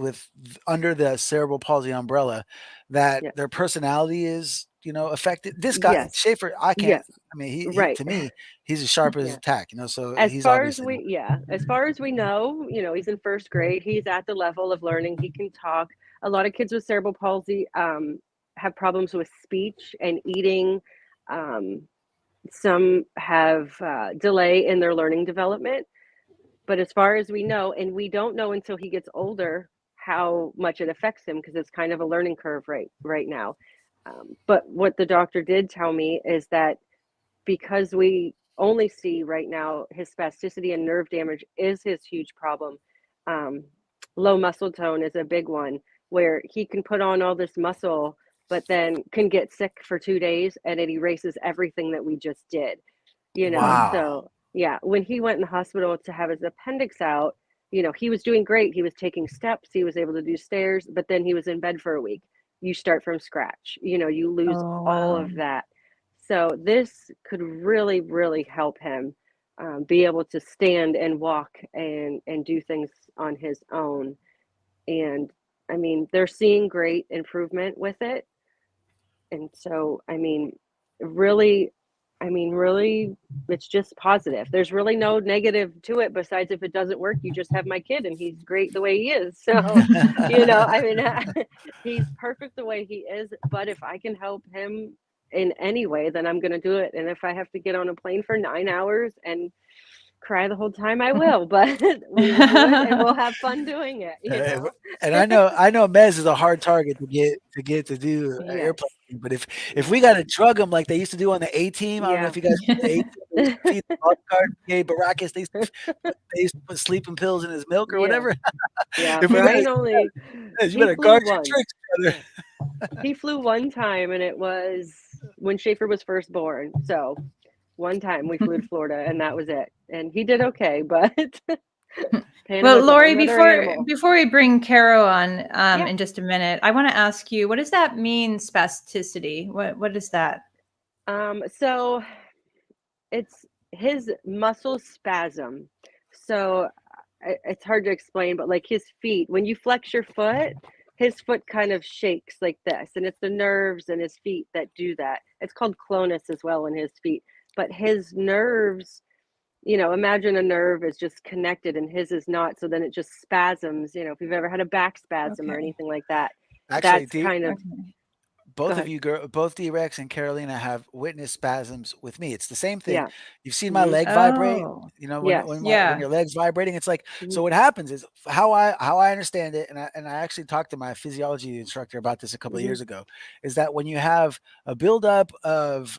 under the cerebral palsy umbrella that Yeah. their personality is, affected. This guy Yes. Schaefer, I can't. Yes. I mean, he Right. to me, he's as sharp as Yeah. a tack. So As he's far as obviously we, yeah, as far as we know, he's in first grade. He's at the level of learning. He can talk. A lot of kids with cerebral palsy have problems with speech and eating. Some have delay in their learning development. But as far as we know, and we don't know until he gets older how much it affects him because it's kind of a learning curve right now. But what the doctor did tell me is that because we only see right now his spasticity and nerve damage is his huge problem. Low muscle tone is a big one where he can put on all this muscle, but then can get sick for 2 days and it erases everything that we just did. wow. So yeah, when he went in the hospital to have his appendix out, he was doing great. He was taking steps, he was able to do stairs, but then he was in bed for a week. You start from scratch, you lose Oh, all wow. of that. So this could really, really help him be able to stand and walk and do things on his own. And I mean, they're seeing great improvement with it. And so, really, really, it's just positive. There's really no negative to it besides if it doesn't work, you just have my kid and he's great the way he is. So, he's perfect the way he is. But if I can help him in any way, then I'm going to do it. And if I have to get on a plane for 9 hours and cry the whole time, I will. But we will do it and we'll have fun doing it. And I know Mez is a hard target to do an Yes. airplane. But if we got to drug him like they used to do on the A team, I don't know Yeah. if you guys the A team, they used to feed the bodyguard, Baracus, they used to put sleeping pills in his milk or Yeah. whatever. Yeah. If we Brian gotta, only you he better flew guard your once. tricks, brother. He flew one time and it was when Schaefer was first born. So one time we flew to Florida and that was it. And he did okay, but Well, Panama's a Lori, whole other before animal. we bring Caro on Yeah. in just a minute, I want to ask you, what does that mean, spasticity? What is that? So it's his muscle spasm. So it's hard to explain, but like his feet, when you flex your foot, his foot kind of shakes like this, and it's the nerves in his feet that do that. It's called clonus as well in his feet, but his nerves, imagine a nerve is just connected and his is not, so then it just spasms. If you've ever had a back spasm or Okay. anything like that, Actually, that's kind of. Okay. Go both of ahead. you, both D-Rex and Carolina have witnessed spasms with me. It's the same thing. Yeah. You've seen my Mhm. leg vibrate. Oh, Yes. When yeah. your leg's vibrating, it's like, Mhm. so what happens is how I understand it, and I actually talked to my physiology instructor about this a couple of Mhm. years ago, is that when you have a buildup of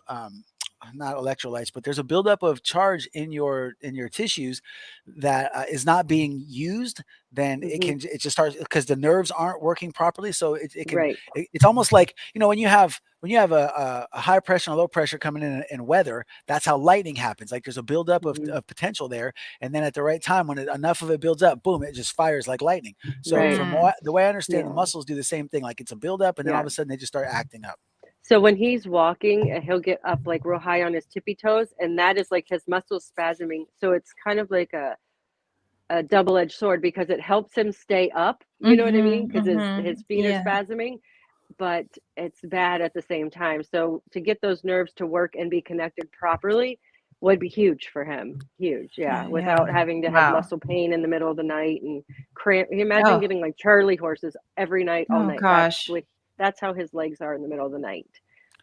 not electrolytes, but there's a buildup of charge in your tissues that is not being used, then Mhm. it just starts because the nerves aren't working properly. So Right. it's almost like when you have a high pressure and a low pressure coming in weather, that's how lightning happens. Like there's a buildup Mhm. of potential there, and then at the right time when enough of it builds up, boom, it just fires like lightning. So Right. from Mm. the way I understand, the Yeah. muscles do the same thing. Like it's a buildup, and then all Yeah. of a sudden they just start acting up. So when he's walking, he'll get up like real high on his tippy toes, and that is like his muscles spasming. So it's kind of like a a double-edged sword because it helps him stay up. You know what I mean? Because his feet are Yeah. spasming, but it's bad at the same time. So to get those nerves to work and be connected properly would be huge for him. Huge, yeah. Without having to have Wow. muscle pain in the middle of the night and cramp. You imagine Oh. getting like Charlie horses every night, all Oh night. gosh. That's how his legs are in the middle of the night.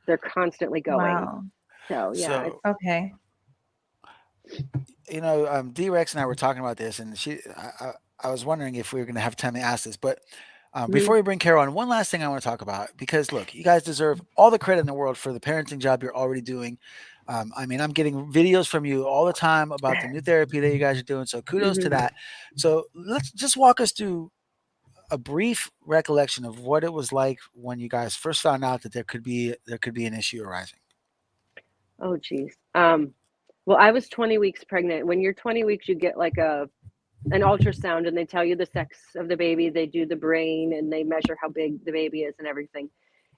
They're constantly going. Wow. So yeah, So Okay. D-Rex and I were talking about this, and I was wondering if we were going to have time to ask this, but Mhm. before we bring Carol on, one last thing I want to talk about, because look, you guys deserve all the credit in the world for the parenting job you're already doing. I mean, I'm getting videos from you all the time about the new therapy that you guys are doing, so kudos to Mhm. that. So let's just walk us through a brief recollection of what it was like when you guys first found out that there could be an issue arising. Oh geez. Well, I was 20 weeks pregnant. When you're 20 weeks, you get like an ultrasound and they tell you the sex of the baby. They do the brain and they measure how big the baby is and everything.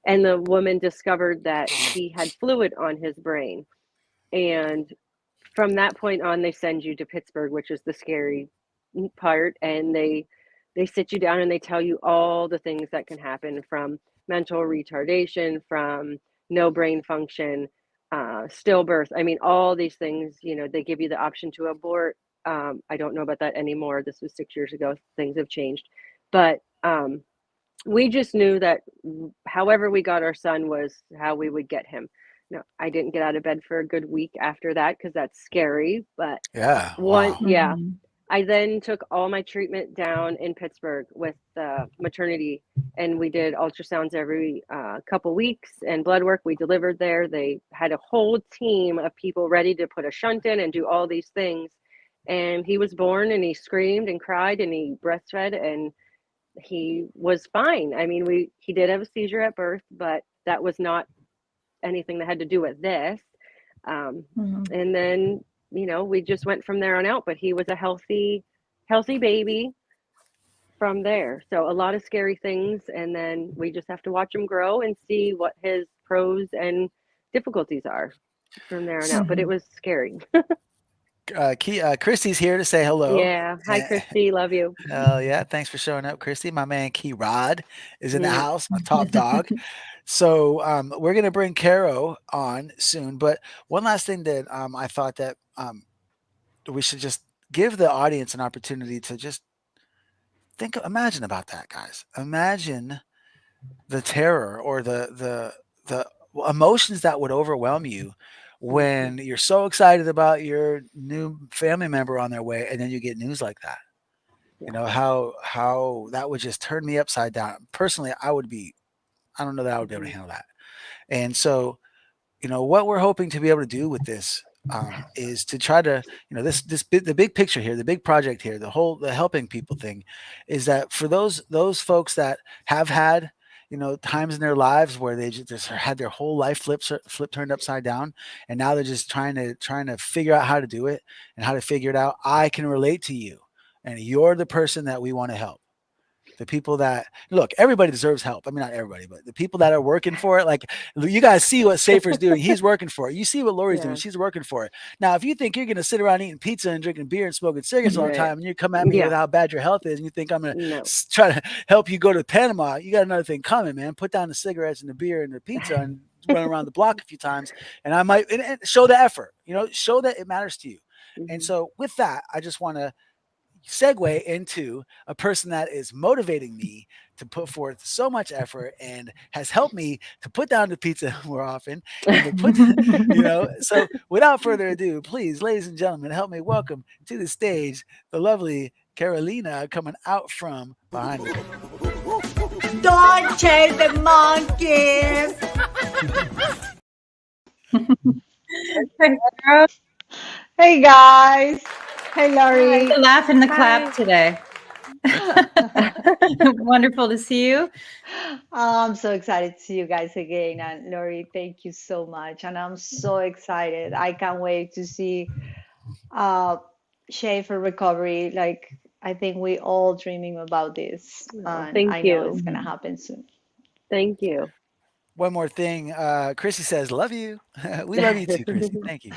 And the woman discovered that he had fluid on his brain. And from that point on, they send you to Pittsburgh, which is the scary part. And they sit you down and they tell you all the things that can happen, from mental retardation, from no brain function, stillbirth. I mean, all these things, they give you the option to abort. I don't know about that anymore. This was 6 years ago. Things have changed. But we just knew that however we got our son was how we would get him. No, I didn't get out of bed for a good week after that because that's scary. But Yeah, wow. yeah. I then took all my treatment down in Pittsburgh with maternity, and we did ultrasounds every couple weeks and blood work. We delivered there. They had a whole team of people ready to put a shunt in and do all these things. And he was born, and he screamed and cried, and he breastfed, and he was fine. I mean, he did have a seizure at birth, but that was not anything that had to do with this. And then we just went from there on out, but he was a healthy baby from there. So a lot of scary things. And then we just have to watch him grow and see what his pros and difficulties are from there on out. But it was scary. Christy's here to say hello. Yeah. Hi, Christy. Love you. Yeah. Thanks for showing up, Christy. My man Key Rod is in the house, my top dog. So we're going to bring Caro on soon. But one last thing that I thought that we should just give the audience an opportunity to just imagine about that, guys. Imagine the terror or the emotions that would overwhelm you when you're so excited about your new family member on their way, and then you get news like that. You know how that would just turn me upside down. Personally, I don't know that I would be able to handle that. And so, what we're hoping to be able to do with this is to try to, the big picture here, the big project here, the helping people thing, is that for those folks that have had, times in their lives where they just had their whole life flip turned upside down, and now they're just trying to figure out how to do it and how to figure it out. I can relate to you, and you're the person that we want to help. The people that look, everybody deserves help. I mean, not everybody, but the people that are working for it. Like, you guys see what Schaefer's doing. He's working for it. You see what Lori's doing. She's working for it. Now, if you think you're going to sit around eating pizza and drinking beer and smoking cigarettes all the time, and you come at me with how bad your health is, and you think I'm going to try to help you go to Panama, you got another thing coming, man. Put down the cigarettes and the beer and the pizza and run around the block a few times, and I might and show the effort. Show that it matters to you. And so, with that, I just want to segue into a person that is motivating me to put forth so much effort and has helped me to put down the pizza more often and to put, so without further ado, please, ladies and gentlemen, help me welcome to the stage the lovely Carolina coming out from behind the curtain. Don't chase the monkeys. Hey guys. Hey Lori. The laugh and the clap today. Wonderful to see you. I'm so excited to see you guys again. And Lori, thank you so much. And I'm so excited. I can't wait to see Schaefer recovery. Like, I think we all dreaming about this. And Thank I you. know it's gonna happen soon. Thank you. One more thing, Chrissy says, love you. We love you too, Chrissy. Thank you.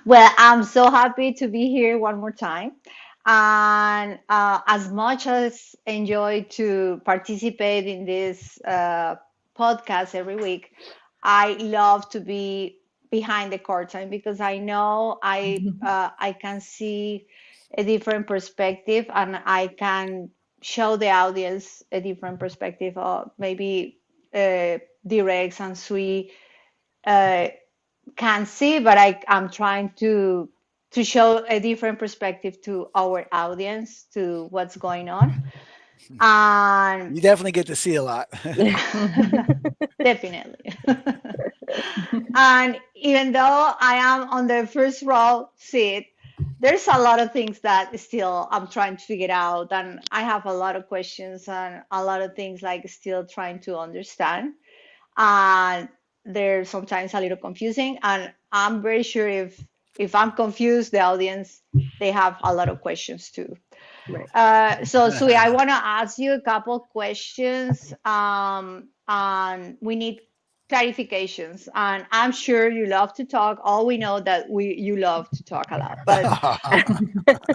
Well, I'm so happy to be here one more time. And as much as enjoy to participate in this podcast every week, I love to be behind the curtain because I know I can see a different perspective and I can show the audience a different perspective of maybe Direx and Sui uh, can see, but I'm trying to show a different perspective to our audience to what's going on. And You definitely get to see a lot. definitely. And even though I am on the first row seat, there's a lot of things that still I'm trying to figure out, and I have a lot of questions and a lot of things like still trying to understand. And they're sometimes a little confusing. And I'm very sure if I'm confused, the audience they have a lot of questions too. Right. So Sui, I want to ask you a couple questions, and we need clarifications. And I'm sure you love to talk. All we know that you love to talk a lot. But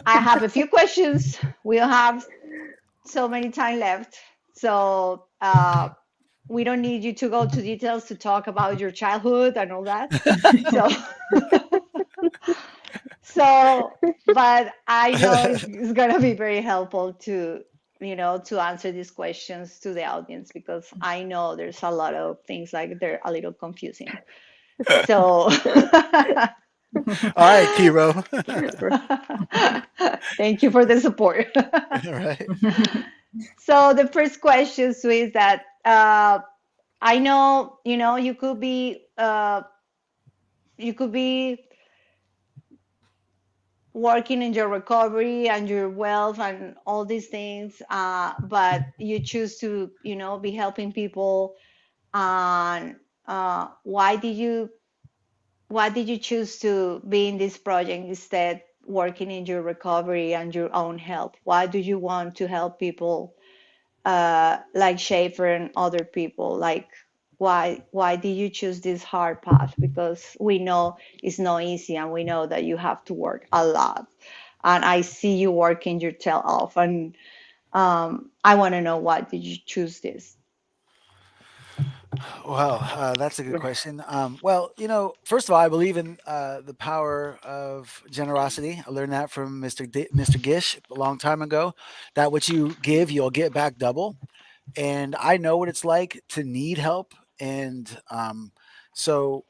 I have a few questions. We don't have so many time left, so we don't need you to go to details to talk about your childhood and all that. So, but I know it's gonna be very helpful to answer these questions to the audience because I know there's a lot of things like they're a little confusing. So, All right, Kiro. thank you for the support. Right. So the first question is that I know you could be working in your recovery and your wealth and all these things, but you choose to be helping people. And why did you choose to be in this project instead working in your recovery and your own health? Why do you want to help people like Schaefer and other people? Like, why did you choose this hard path? Because we know it's not easy, and we know that you have to work a lot. And I see you working your tail off, and I want to know why did you choose this? Well, that's a good question. Well, first of all, I believe in the power of generosity. I learned that from Mr. Gish a long time ago. That what you give, you'll get back double. And I know what it's like to need help. And so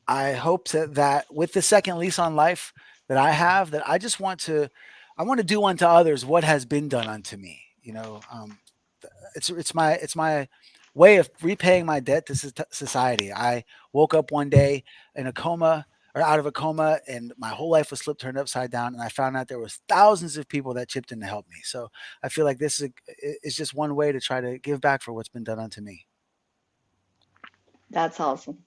I hope that with the second lease on life that I have, that I want to do unto others what has been done unto me. It's my way of repaying my debt to society. I woke up one day in a coma or out of a coma, and my whole life was flipped turned upside down. And I found out there was thousands of people that chipped in to help me. So I feel like is just one way to try to give back for what's been done unto me. That's awesome.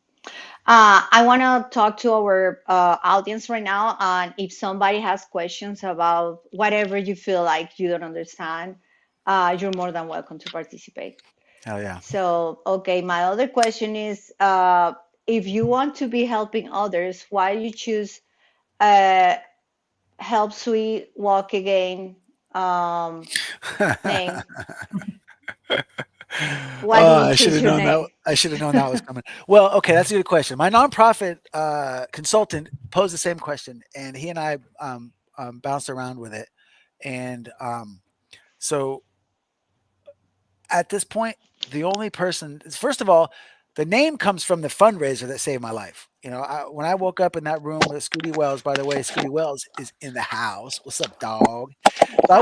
I want to talk to our audience right now, and if somebody has questions about whatever you feel like you don't understand, you're more than welcome to participate. Hell yeah. So, okay, my other question is, if you want to be helping others, why you choose uh, Help Sweet Walk Again name? Why did Oh, you I should choose have your known that. name? I should have known that was coming. Well, okay, that's a good question. My nonprofit consultant posed the same question, and he and I bounced around with it. And so at this point, the only person is, first of all, the name comes from the fundraiser that saved my life. When I woke up in that room with Scooty Wells, by the way, Scooty Wells is in the house. What's up, dog? So I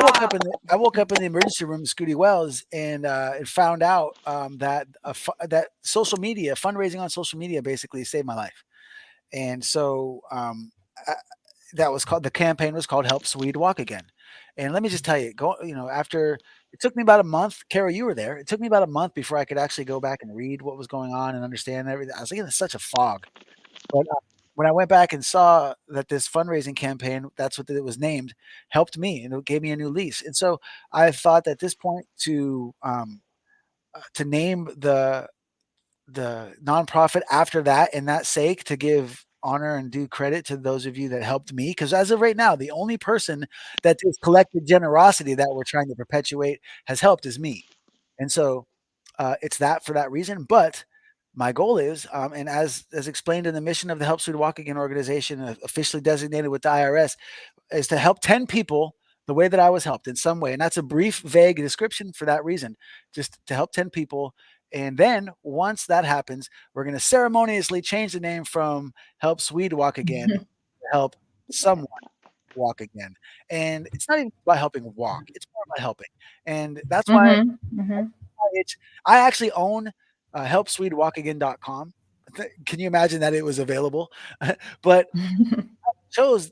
woke up in the emergency room with Scooty Wells, and found out that social media fundraising on social media basically saved my life. And so that was called the campaign was called Help Swede Walk Again. And let me just tell you, after it took me about a month, Kara, you were there. It took me about a month before I could actually go back and read what was going on and understand everything. I was like in such a fog. But when I went back and saw that this fundraising campaign, that's what it was named, helped me and it gave me a new lease. And so I thought at this point to name the nonprofit after that, and that sake, to give honor and due credit to those of you that helped me, because as of right now, the only person that this collective generosity that we're trying to perpetuate has helped is me. And so it's that for that reason. But my goal is, and as explained in the mission of the Help Swede Walk Again organization, officially designated with the IRS, is to help 10 people the way that I was helped in some way. And that's a brief, vague description for that reason, just to help 10 people. And then once that happens, we're going to ceremoniously change the name from Help Swede Walk Again to Help Someone Walk Again. And it's not even about helping walk, it's more about helping. And that's why it's, I actually own helpswedewalkagain.com. Can you imagine that it was available? But chose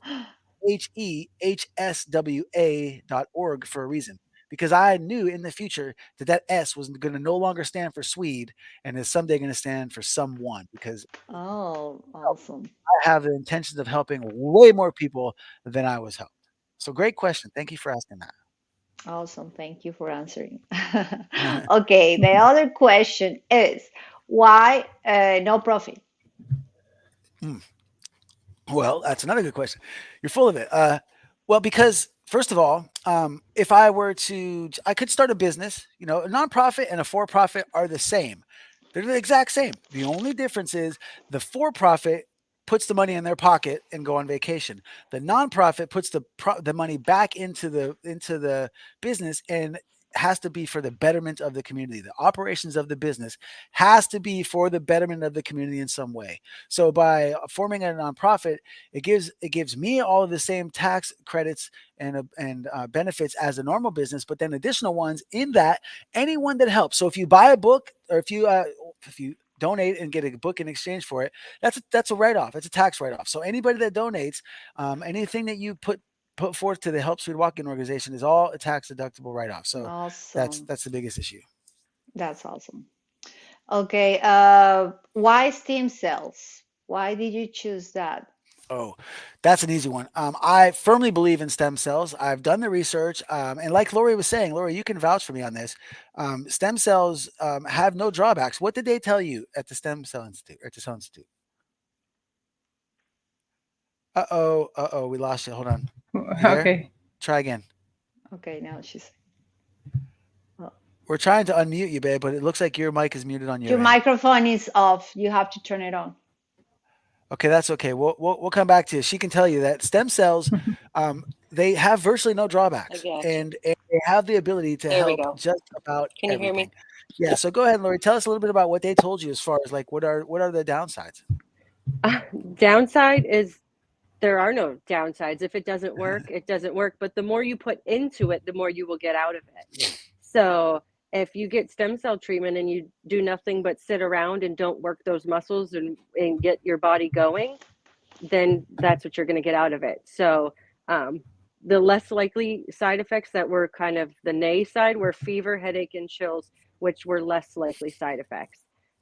HEHSWA.org for a reason, because I knew in the future that that S was going to no longer stand for Swede and is someday going to stand for someone, because Oh, awesome. I have the intentions of helping way more people than I was helped. So great question. Thank you for asking Awesome. Thank you for answering. that. Okay, the other question is why no profit? Hmm. Well, that's another good question. You're full of it. Well, because first of all, if I were to, I could start a business. You know, a nonprofit and a for-profit are the same. They're the exact same. The only difference is the for-profit puts the money in their pocket and go on vacation. The nonprofit puts the money back into the business and has to be for the betterment of the community. The operations of the business has to be for the betterment of the community in some way. So by forming a nonprofit, it gives me all of the same tax credits and benefits as a normal business, but then additional ones in that anyone that helps. So if you buy a book, or if you donate and get a book in exchange for it, that's a write off. It's a tax write off. So anybody that donates, anything that you put forth to the Help Swede Walk-In organization is all a tax deductible write off. So that's Awesome. that's the biggest issue. That's awesome. Okay, why stem cells? Why did you choose that? Oh, that's an easy one. I firmly believe in stem cells. I've done the research, and like Lori was saying, Lori, you can vouch for me on this. Stem cells have no drawbacks. What did they tell you at the Stem Cell Institute or at the Cell Institute? We lost you. Hold on. You there? Okay. Try again. Okay, now she's. Oh. We're trying to unmute you, babe, but it looks like your mic is muted on your Your end. microphone is off. You have to turn it on. Okay, that's okay. We'll come back to you. She can tell you that stem cells, they have virtually no I drawbacks, got you. and they have the ability to There we help go. just about Can you hear me? everything. Yeah. So go ahead, Lori. Tell us a little bit about what they told you as far as like what are the downsides? Downside is there are no downsides. If it doesn't work, it doesn't work. But the more you put into it, the more you will get out of it. So if you get stem cell treatment and you do nothing but sit around and don't work those muscles and get your body going, then that's what you're going to get out of it. So the less likely side effects that were kind of the nay side were fever, headache, and chills, which were less likely side effects.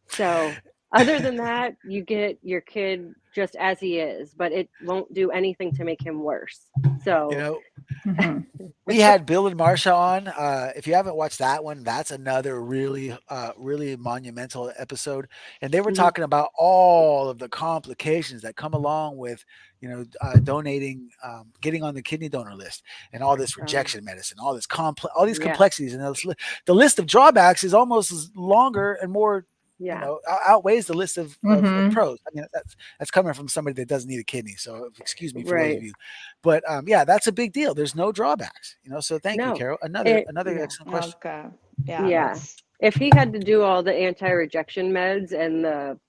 So other than that, you get your kid just as he is, but it won't do anything to make him worse. So You know, Mhm. we had Bill and Marsha on. If you haven't watched that one, that's another really monumental episode. And they were mhm, talking about all of the complications that come along with, donating, getting on the kidney donor list, and all this rejection medicine, all these yeah, complexities, and the list of drawbacks is almost as longer and more. yeah, Outweighs the list of Mhm. pros. I mean, that's coming from somebody that doesn't need a kidney. So excuse me for those of right. you, but yeah, that's a big deal. There's no drawbacks. So thank you, No, Carol. Another it, another yeah. excellent question. Okay. Yeah, Yeah. that's. If he had to do all the anti-rejection meds and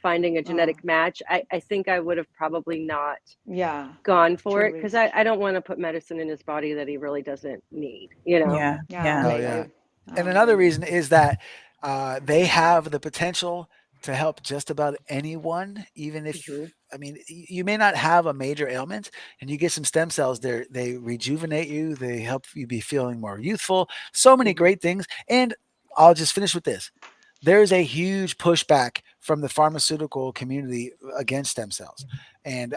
finding a Oh, genetic match, I think I would have probably not yeah. gone for True it because I, research. I don't want to put medicine in his body that he really doesn't need. Yeah. Yeah, I Yeah. Oh get yeah, you. and I another get you. reason is that they have the potential to help just about anyone, even if. Hmm. I mean, you may not have a major ailment, and you get some stem cells. They rejuvenate you. They help you be feeling more youthful. So many Hmm. great things. And I'll just finish with this. There is a huge pushback from the pharmaceutical community against stem cells, and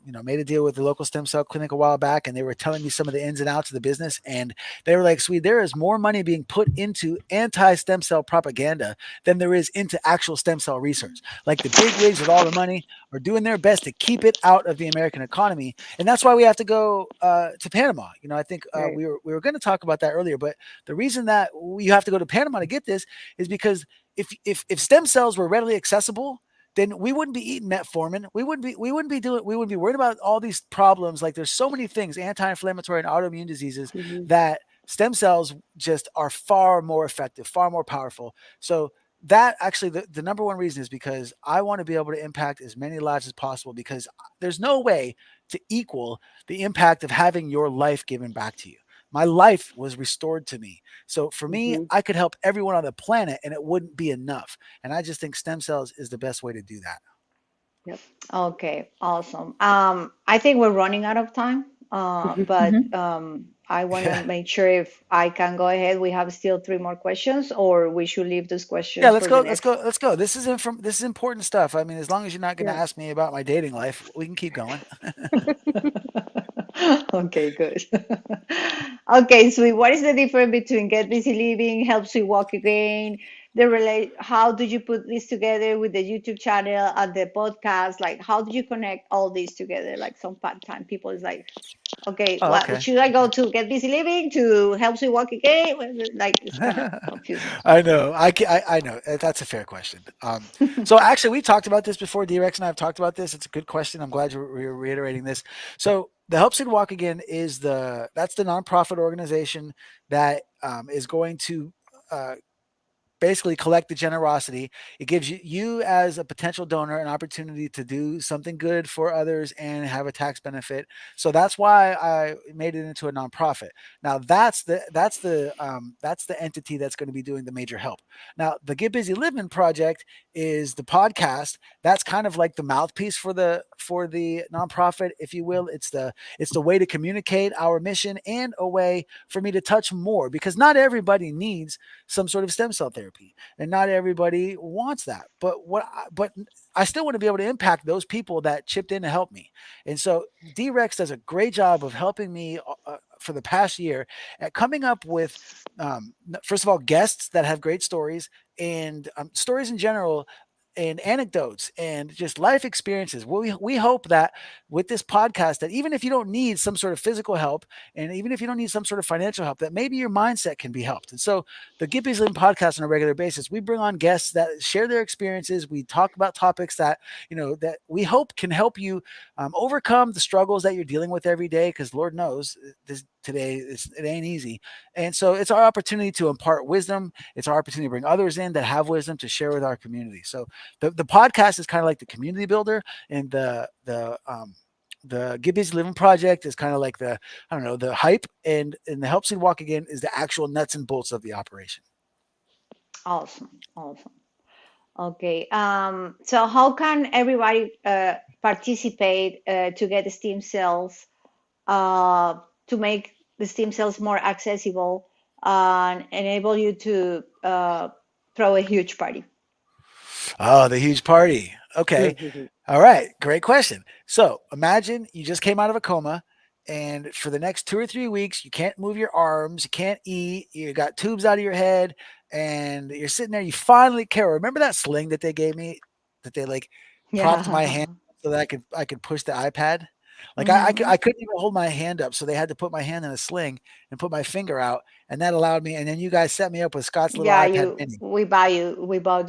made a deal with the local stem cell clinic a while back, and they were telling me some of the ins and outs of the business, and they were like, "Sweet, there is more money being put into anti-stem cell propaganda than there is into actual stem cell research. Like the big wigs with all the money are doing their best to keep it out of the American economy, and that's why we have to go to Panama. I think Right. we were going to talk about that earlier, but the reason that you have to go to Panama to get this is because if stem cells were readily accessible, then we wouldn't be eating metformin. We wouldn't be worried about all these problems. Like there's so many things, anti-inflammatory and autoimmune diseases, Hmm. that stem cells just are far more effective, far more powerful. So that actually the number one reason is because I want to be able to impact as many lives as possible, because there's no way to equal the impact of having your life given back to you. My life was restored to me. So for me, Hmm. I could help everyone on the planet and it wouldn't be enough. And I just think stem cells is the best way to do that. Yep. Okay, awesome. I think we're running out of time, but Mhm. I want to Yeah. make sure if I can go ahead. We have still three more questions, or we should leave those Yeah, questions let's for go. the Let's go. next. Let's go. This is important stuff. I mean, as long as you're not going to Yeah. ask me about my dating life, we can keep going. Okay, good. Okay, so what is the difference between Get Busy Living, Helps You Walk Again? How do you put this together with the YouTube channel and the podcast? Like, how do you connect all these together? Like, some part-time people is like, okay, Oh, what okay. should I go to Get Busy Living to Helps You Walk Again? Like, it's kind of confusing. I know. I know. That's a fair question. So actually, we talked about this before. D-Rex and I have talked about this. It's a good question. I'm glad you're reiterating this. So the Help Sid Walk Again that's the nonprofit organization that is going to uh, basically collect the generosity. It gives you as a potential donor an opportunity to do something good for others and have a tax benefit. So that's why I made it into a nonprofit. Now that's the entity that's going to be doing the major help. Now the Get Busy Living project is the podcast. That's kind of like the mouthpiece for the nonprofit, if you will. It's the way to communicate our mission and a way for me to touch more, because not everybody needs some sort of stem cell therapy, and not everybody wants that. But I still want to be able to impact those people that chipped in to help me. And so D-Rex does a great job of helping me for the past year at coming up with first of all, guests that have great stories, and stories in general, and anecdotes and just life experiences. We hope that with this podcast, that even if you don't need some sort of physical help, and even if you don't need some sort of financial help, that maybe your mindset can be helped. And so the Get Busy Living podcast on a regular basis, we bring on guests that share their experiences. We talk about topics that that we hope can help you overcome the struggles that you're dealing with every day, because Lord knows today it ain't easy. And so it's our opportunity to impart wisdom. It's our opportunity to bring others in that have wisdom to share with our community. So the podcast is kind of like the community builder, and the Get Busy Living project is kind of like the, I don't know, the hype, and the Help Seed Walk Again is the actual nuts and bolts of the operation. Awesome, awesome. Okay. So how can everybody participate to get the stem cells, uh, to make the stem cells more accessible and enable you to throw a huge party? Oh, the huge party. Okay. All right. Great question. So imagine you just came out of a coma, and for the next 2 or 3 weeks, you can't move your arms, you can't eat, you got tubes out of your head, and you're sitting there. You finally care. Remember that sling that they gave me, that they like propped my hand Yeah. so that I could push the iPad? Like Hmm. I couldn't even hold my hand up, so they had to put my hand in a sling and put my finger out, and that allowed me. And then you guys set me up with Scott's little Yeah, iPad Mini. we bought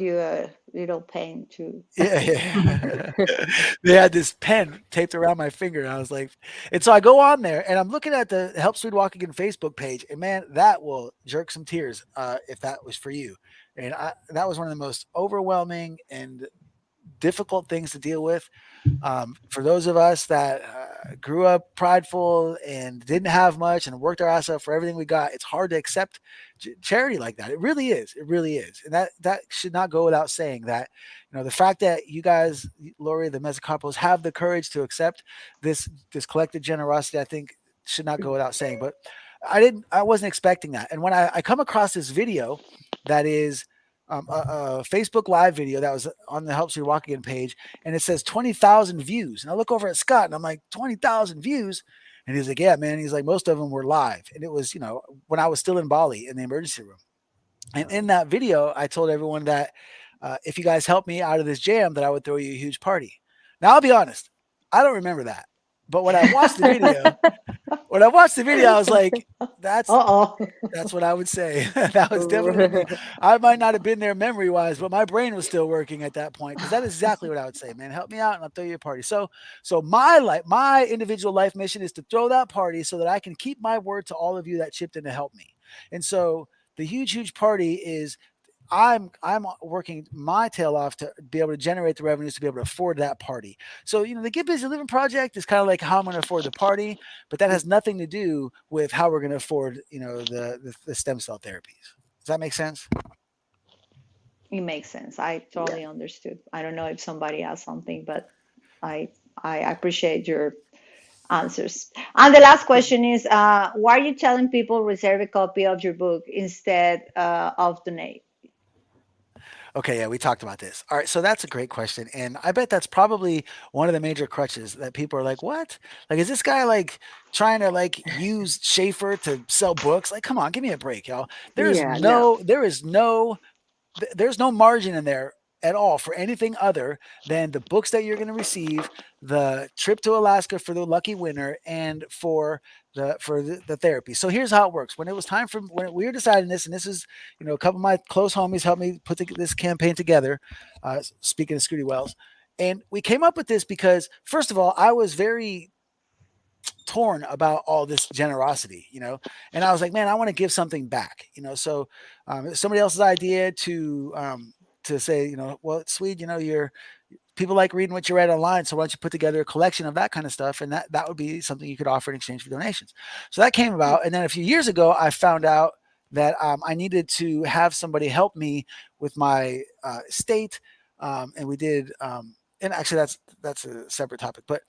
you a little pen too. Yeah, yeah. They had this pen taped around my finger, and I was like, and so I go on there, and I'm looking at the Help Swede Walk Again Facebook page, and man, that will jerk some tears if that was for you. And that was one of the most overwhelming and difficult things to deal with. For those of us that grew up prideful and didn't have much and worked our ass up for everything we got, it's hard to accept charity like that. It really is. It really is. And that should not go without saying. That the fact that you guys, Lori, the Mezzacopos, have the courage to accept this collective generosity, I think should not go without saying. But I wasn't expecting that. And when I come across this video that is a Facebook Live video that was on the Helps You Walk Again page, and it says 20,000 views. And I look over at Scott, and I'm like, 20,000 views. And he's like, yeah, man. He's like, most of them were live, and it was when I was still in Bali in the emergency room. And in that video, I told everyone that if you guys help me out of this jam, that I would throw you a huge party. Now, I'll be honest, I don't remember that. But when I watched the video, I was like, Uh-oh. that's what I would say. That was definitely me. I might not have been there memory wise, but my brain was still working at that point because that is exactly what I would say, man. Help me out and I'll throw you a party. So my individual life mission is to throw that party so that I can keep my word to all of you that chipped in to help me. And so the huge party is I'm working my tail off to be able to generate the revenues to be able to afford that party. So the Get Busy Living project is kind of like how I'm going to afford the party, but that has nothing to do with how we're going to afford the stem cell therapies. Does that make sense? It makes sense. I totally understood. I don't know if somebody has something, but I I appreciate your answers. And the last question is, why are you telling people reserve a copy of your book instead of donate? Okay, yeah, we talked about this. All right, so that's a great question, and I bet that's probably one of the major crutches that people are like, "What? Like, is this guy like trying to like use Schaefer to sell books? Like, come on, give me a break, y'all. Yeah, no. There's no margin in there at all for anything other than the books that you're going to receive, the trip to Alaska for the lucky winner, and for the therapy. So here's how it works. When it was time for when we were deciding this, and this is a couple of my close homies helped me put this campaign together. Speaking of Scooty Wells, and we came up with this because first of all, I was very torn about all this generosity, and I was like, man, I want to give something back, so it's somebody else's idea to say, well, it's Swede, you're people like reading what you read online, so why don't you put together a collection of that kind of stuff, and that would be something you could offer in exchange for donations. So that came about, and then a few years ago I found out that I needed to have somebody help me with my estate, and we did, and actually that's a separate topic, but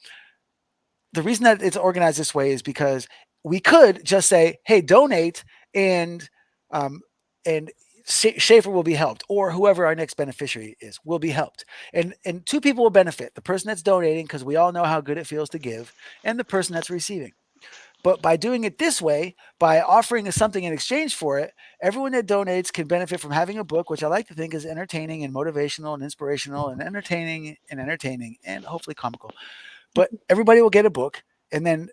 the reason that it's organized this way is because we could just say, "Hey, donate," and um, and Schaefer will be helped, or whoever our next beneficiary is will be helped, and two people will benefit: the person that's donating, because we all know how good it feels to give, and the person that's receiving. But by doing it this way, by offering us something in exchange for it, everyone that donates can benefit from having a book, which I like to think is entertaining and motivational and inspirational and entertaining and hopefully comical, but everybody will get a book. And then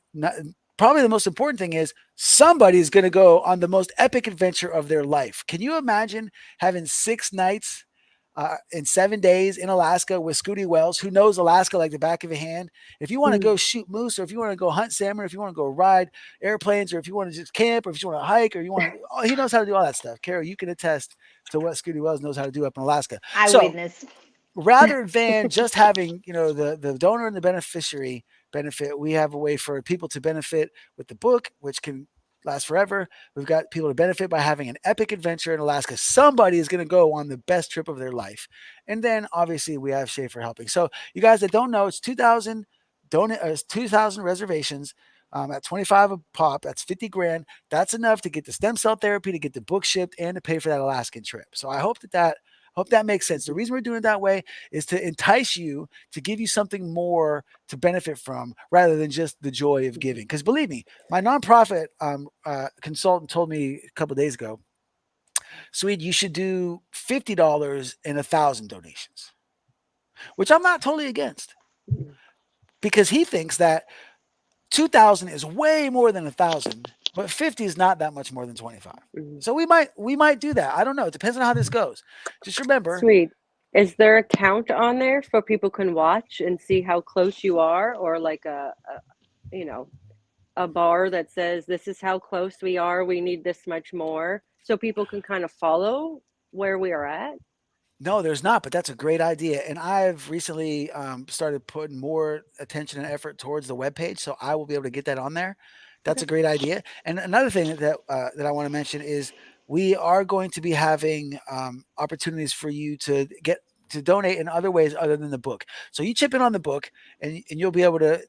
probably the most important thing is somebody is going to go on the most epic adventure of their life. Can you imagine having 6 nights in 7 days in Alaska with Scooty Wells, who knows Alaska like the back of a hand? If you want to go shoot moose, or if you want to go hunt salmon, or if you want to go ride airplanes, or if you want to just camp, or if you want to hike, or you want to, he knows how to do all that stuff. Carol, you can attest to what Scooty Wells knows how to do up in Alaska. I So witness. rather than just having the donor and the beneficiary benefit, we have a way for people to benefit with the book, which can last forever. We've got people to benefit by having an epic adventure in Alaska. Somebody is going to go on the best trip of their life, and then obviously we have Schaefer helping. So you guys that don't know, it's 2,000 2,000 reservations. At 25 a pop, that's 50 grand. That's enough to get the stem cell therapy, to get the book shipped, and to pay for that Alaskan trip. So I hope that makes sense. The reason we're doing it that way is to entice you, to give you something more to benefit from rather than just the joy of giving. Because believe me, my nonprofit consultant told me a couple of days ago, Swede, you should do $50 and 1,000 donations, which I'm not totally against, because he thinks that 2,000 is way more than 1,000, but 50 is not that much more than 25. So we might do that. I don't know. It depends on how this goes. Just remember. Sweet. Is there a count on there so people can watch and see how close you are, or like a bar that says this is how close we are, we need this much more, so people can kind of follow where we are at? No, there's not, but that's a great idea. And I've recently started putting more attention and effort towards the webpage, so I will be able to get that on there. That's Okay. a great idea. And another thing that I want to mention is we are going to be having opportunities for you to get to donate in other ways other than the book. So you chip in on the book, and you'll be able to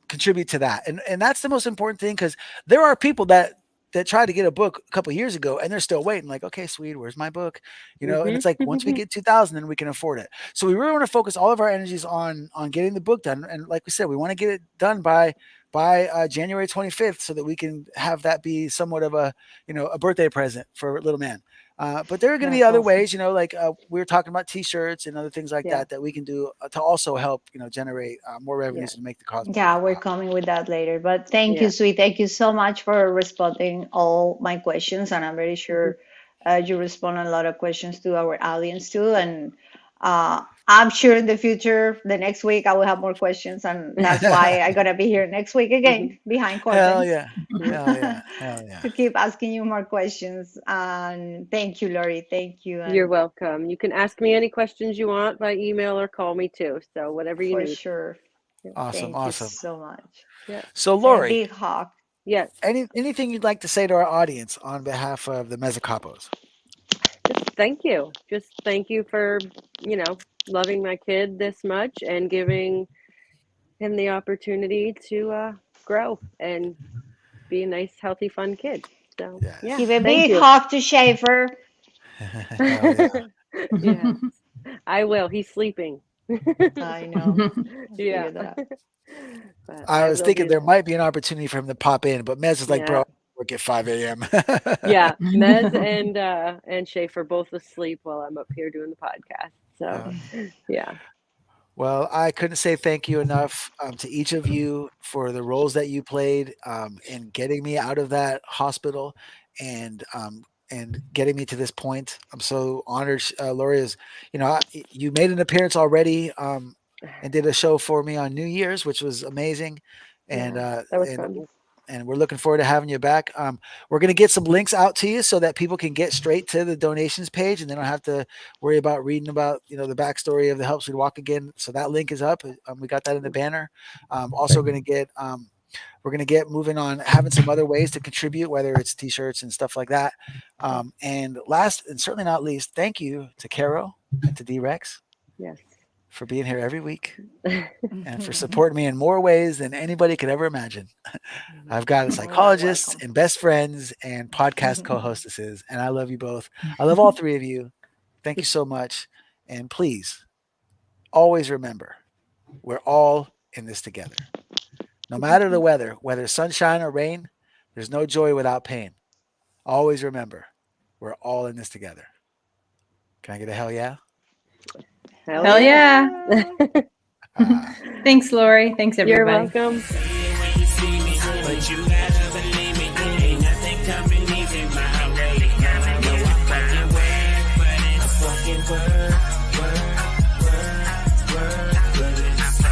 contribute to that. And that's the most important thing, because there are people that that tried to get a book a couple years ago and they're still waiting. Like, okay, Swede, where's my book? And it's like once we get 2,000, then we can afford it. So we really want to focus all of our energies on getting the book done. And like we said, we want to get it done by January 25th, so that we can have that be somewhat of a a birthday present for little man. But there are going to be That's other awesome. ways, like we were talking about T-shirts and other things like Yeah. that we can do to also help generate more revenues and make the cause. Yeah, we're coming with that later. But thank you, Yeah. Sweet. Thank you so much for responding all my questions, and I'm very sure you respond a lot of questions to our audience too. And I'm sure in the future, the next week, I will have more questions, and that's why I'm gonna be here next week again behind Hell curtains yeah, hell yeah, hell yeah. to keep asking you more questions. And thank you, Lori. Thank you, You're and welcome. You can ask me any questions you want by email or call me too. So whatever you for need. sure. Awesome, Thank you awesome. so much. Yeah. So And a Lori, big hug. Yes. anything you'd like to say to our audience on behalf of the Mezzicapos? Just thank you. Just thank you for, loving my kid this much and giving him the opportunity to grow and be a nice, healthy, fun kid. So Yes. yeah, Give a thank big you. hug to Schaefer. Hell yeah. Yes, I will. He's sleeping. I know. I Yeah. figured that out. But I I was will thinking do there that. might be an opportunity for him to pop in, but Mez is like, bro, Yeah. I work at 5 a.m. Yeah. Mez and Schaefer both asleep while I'm up here doing the podcast. So yeah. Well, I couldn't say thank you enough to each of you for the roles that you played in getting me out of that hospital and getting me to this point. I'm so honored. Lori is, you made an appearance already and did a show for me on New Year's, which was amazing, and Yeah. That was fun. and we're looking forward to having you back. We're going to get some links out to you so that people can get straight to the donations page and they don't have to worry about reading about the backstory of the Help Swede Walk Again. So that link is up. We got that in the banner. Also going to get we're going to get moving on having some other ways to contribute, whether it's T-shirts and stuff like that. And last and certainly not least, thank you to Caro and to D-Rex Yes. for being here every week and for supporting me in more ways than anybody could ever imagine. I've got psychologists welcome. and best friends and podcast co-hostesses, and I love you both. I love all three of you. Thank you so much. And please, always remember, we're all in this together. No matter the weather, whether sunshine or rain, there's no joy without pain. Always remember, we're all in this together. Can I get a hell yeah? Hell yeah. Thanks, Lori. Thanks, everybody. You're welcome. But you gotta